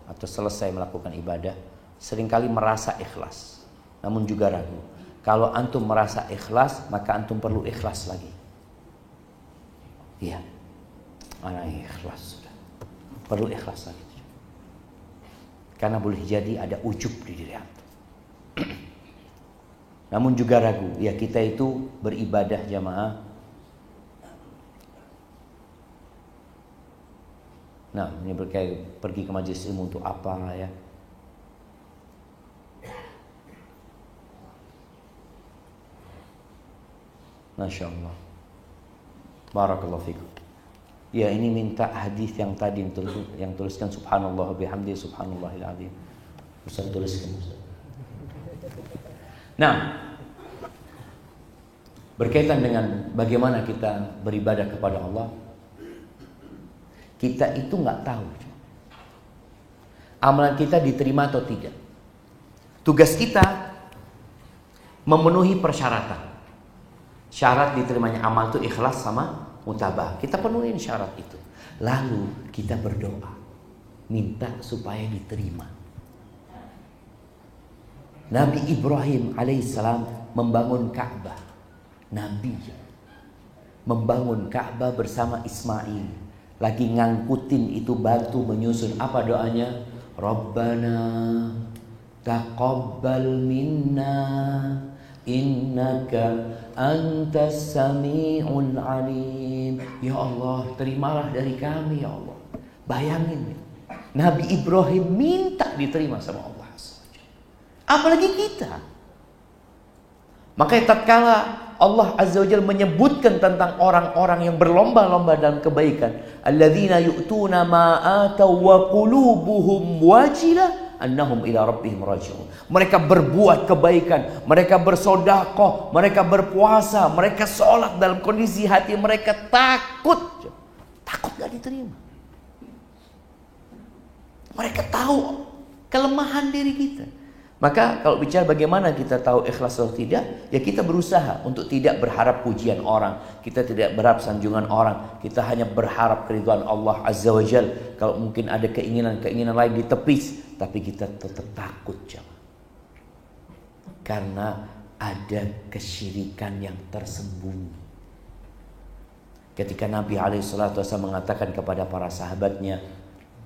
atau selesai melakukan ibadah? Seringkali merasa ikhlas, namun juga ragu. Kalau antum merasa ikhlas, maka antum perlu ikhlas lagi. Iya, mana ikhlas sudah. Perlu ikhlas lagi. Karena boleh jadi ada ujub di diri antum. Namun juga ragu. Ya, kita itu beribadah jamaah. Nah, ini pergi ke majelis ilmu untuk apa ya? Masya Allah. Barakallahu fikum. Ya, ini minta hadis yang tadi yang tuliskan subhanallah bihamdi subhanallahil azim. Ustaz tuliskan Ustaz. Nah, berkaitan dengan bagaimana kita beribadah kepada Allah, kita itu nggak tahu amalan kita diterima atau tidak. Tugas kita memenuhi persyaratan. Syarat diterimanya amal itu ikhlas sama mutabah. Kita penuhin syarat itu. Lalu kita berdoa, minta supaya diterima. Nabi Ibrahim alaihissalam membangun Ka'bah. Nabi membangun Ka'bah bersama Ismail. Lagi ngangkutin itu batu menyusun. Apa doanya? Rabbana taqabbal minna innaka antas sami'ul alim. Ya Allah, terimalah dari kami ya Allah. Bayangin, Nabi Ibrahim minta diterima sama Allah. Apalagi kita. Makanya tatkala Allah Azza wa Jalla menyebutkan tentang orang-orang yang berlomba-lomba dalam kebaikan, alladzina yu'tuna ma ataw wa qulubuhum wajilah annahum ila rabbihim raji'un. Mereka berbuat kebaikan, mereka bersedekah, mereka berpuasa, mereka sholat dalam kondisi hati mereka takut. Takut gak diterima. Mereka tahu kelemahan diri kita. Maka kalau bicara bagaimana kita tahu ikhlas atau tidak, ya kita berusaha untuk tidak berharap pujian orang, kita tidak berharap sanjungan orang, kita hanya berharap keridhaan Allah Azza wa Jalla. Kalau mungkin ada keinginan lain ditepis, tapi kita tetap takut jemaah. Karena ada kesyirikan yang tersembunyi. Ketika Nabi SAW mengatakan kepada para sahabatnya,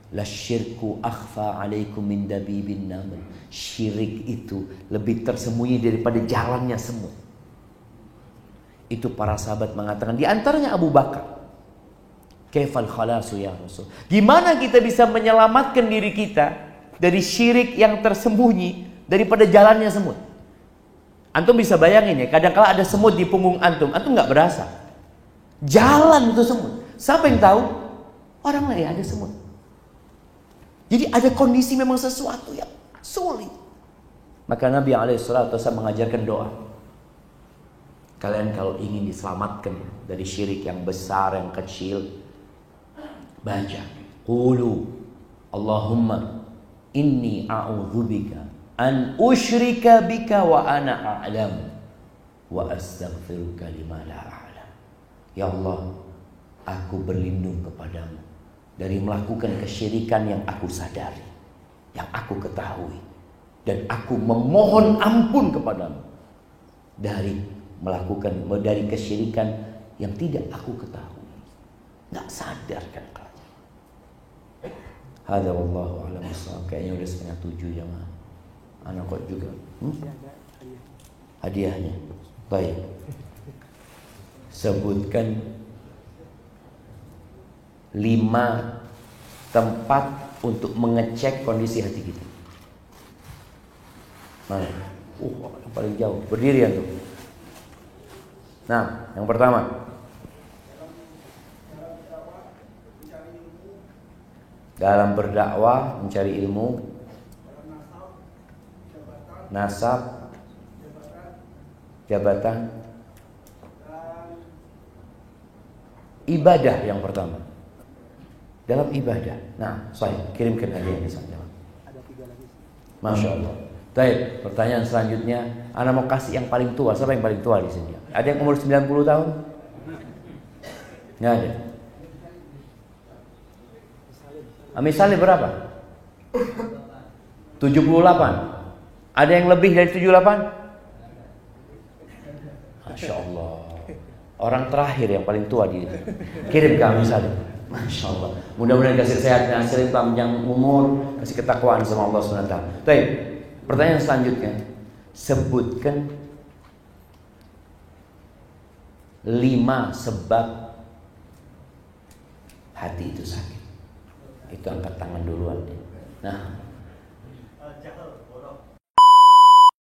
la syirku akhfa alaikum min dabibin naml. Syirik itu lebih tersembunyi daripada jalannya semut. Itu para sahabat mengatakan, di antaranya Abu Bakar, kaifal khalasu ya Rasul. Gimana kita bisa menyelamatkan diri kita dari syirik yang tersembunyi daripada jalannya semut? Antum bisa bayangin ya, kadang-kala ada semut di punggung antum nggak berasa. Jalan itu semut. Siapa yang tahu? Orang lain ada semut. Jadi ada kondisi memang sesuatu yang sulit. Maka Nabi SAW mengajarkan doa. Kalian kalau ingin diselamatkan dari syirik yang besar, yang kecil, baca. Qulu Allahumma inni a'udzubika an usyrika bika wa ana a'lam wa astaghfiruka lima la a'lam. Ya Allah, aku berlindung kepadamu dari melakukan kesyirikan yang aku sadari, yang aku ketahui, dan aku memohon ampun kepadamu dari kesyirikan yang tidak aku ketahui, nggak sadar kan. Hadza wallahu a'lam bishawab. Kayaknya udah 6:30 jamaah. Anak kok juga hadiahnya. Baik. Sebutkan 5 tempat untuk mengecek kondisi hati kita. Mana? Yang paling jauh. Berdiri ya tuh. Nah, yang pertama. Dalam berdakwah, mencari ilmu, nasab, jabatan, ibadah yang pertama. Dalam ibadah. Nah, saya kirimkan hadiahnya saja. Ada 3 lagi. Masya Allah. Baik, pertanyaan selanjutnya, Ana mau kasih yang paling tua. Siapa yang paling tua di sini? Ada yang umur 90 tahun? Nggak ada. Misalnya berapa? 78. Ada yang lebih dari 78? Masya Allah. Orang terakhir yang paling tua di kirim kami misalnya. Masya Allah. Mudah-mudahan kasih sehatnya, kasih panjang umur, kasih ketakwaan sama Allah SWT. Baik. Pertanyaan selanjutnya, sebutkan 5 sebab hati itu sakit. Itu angkat tangan duluan. Nah,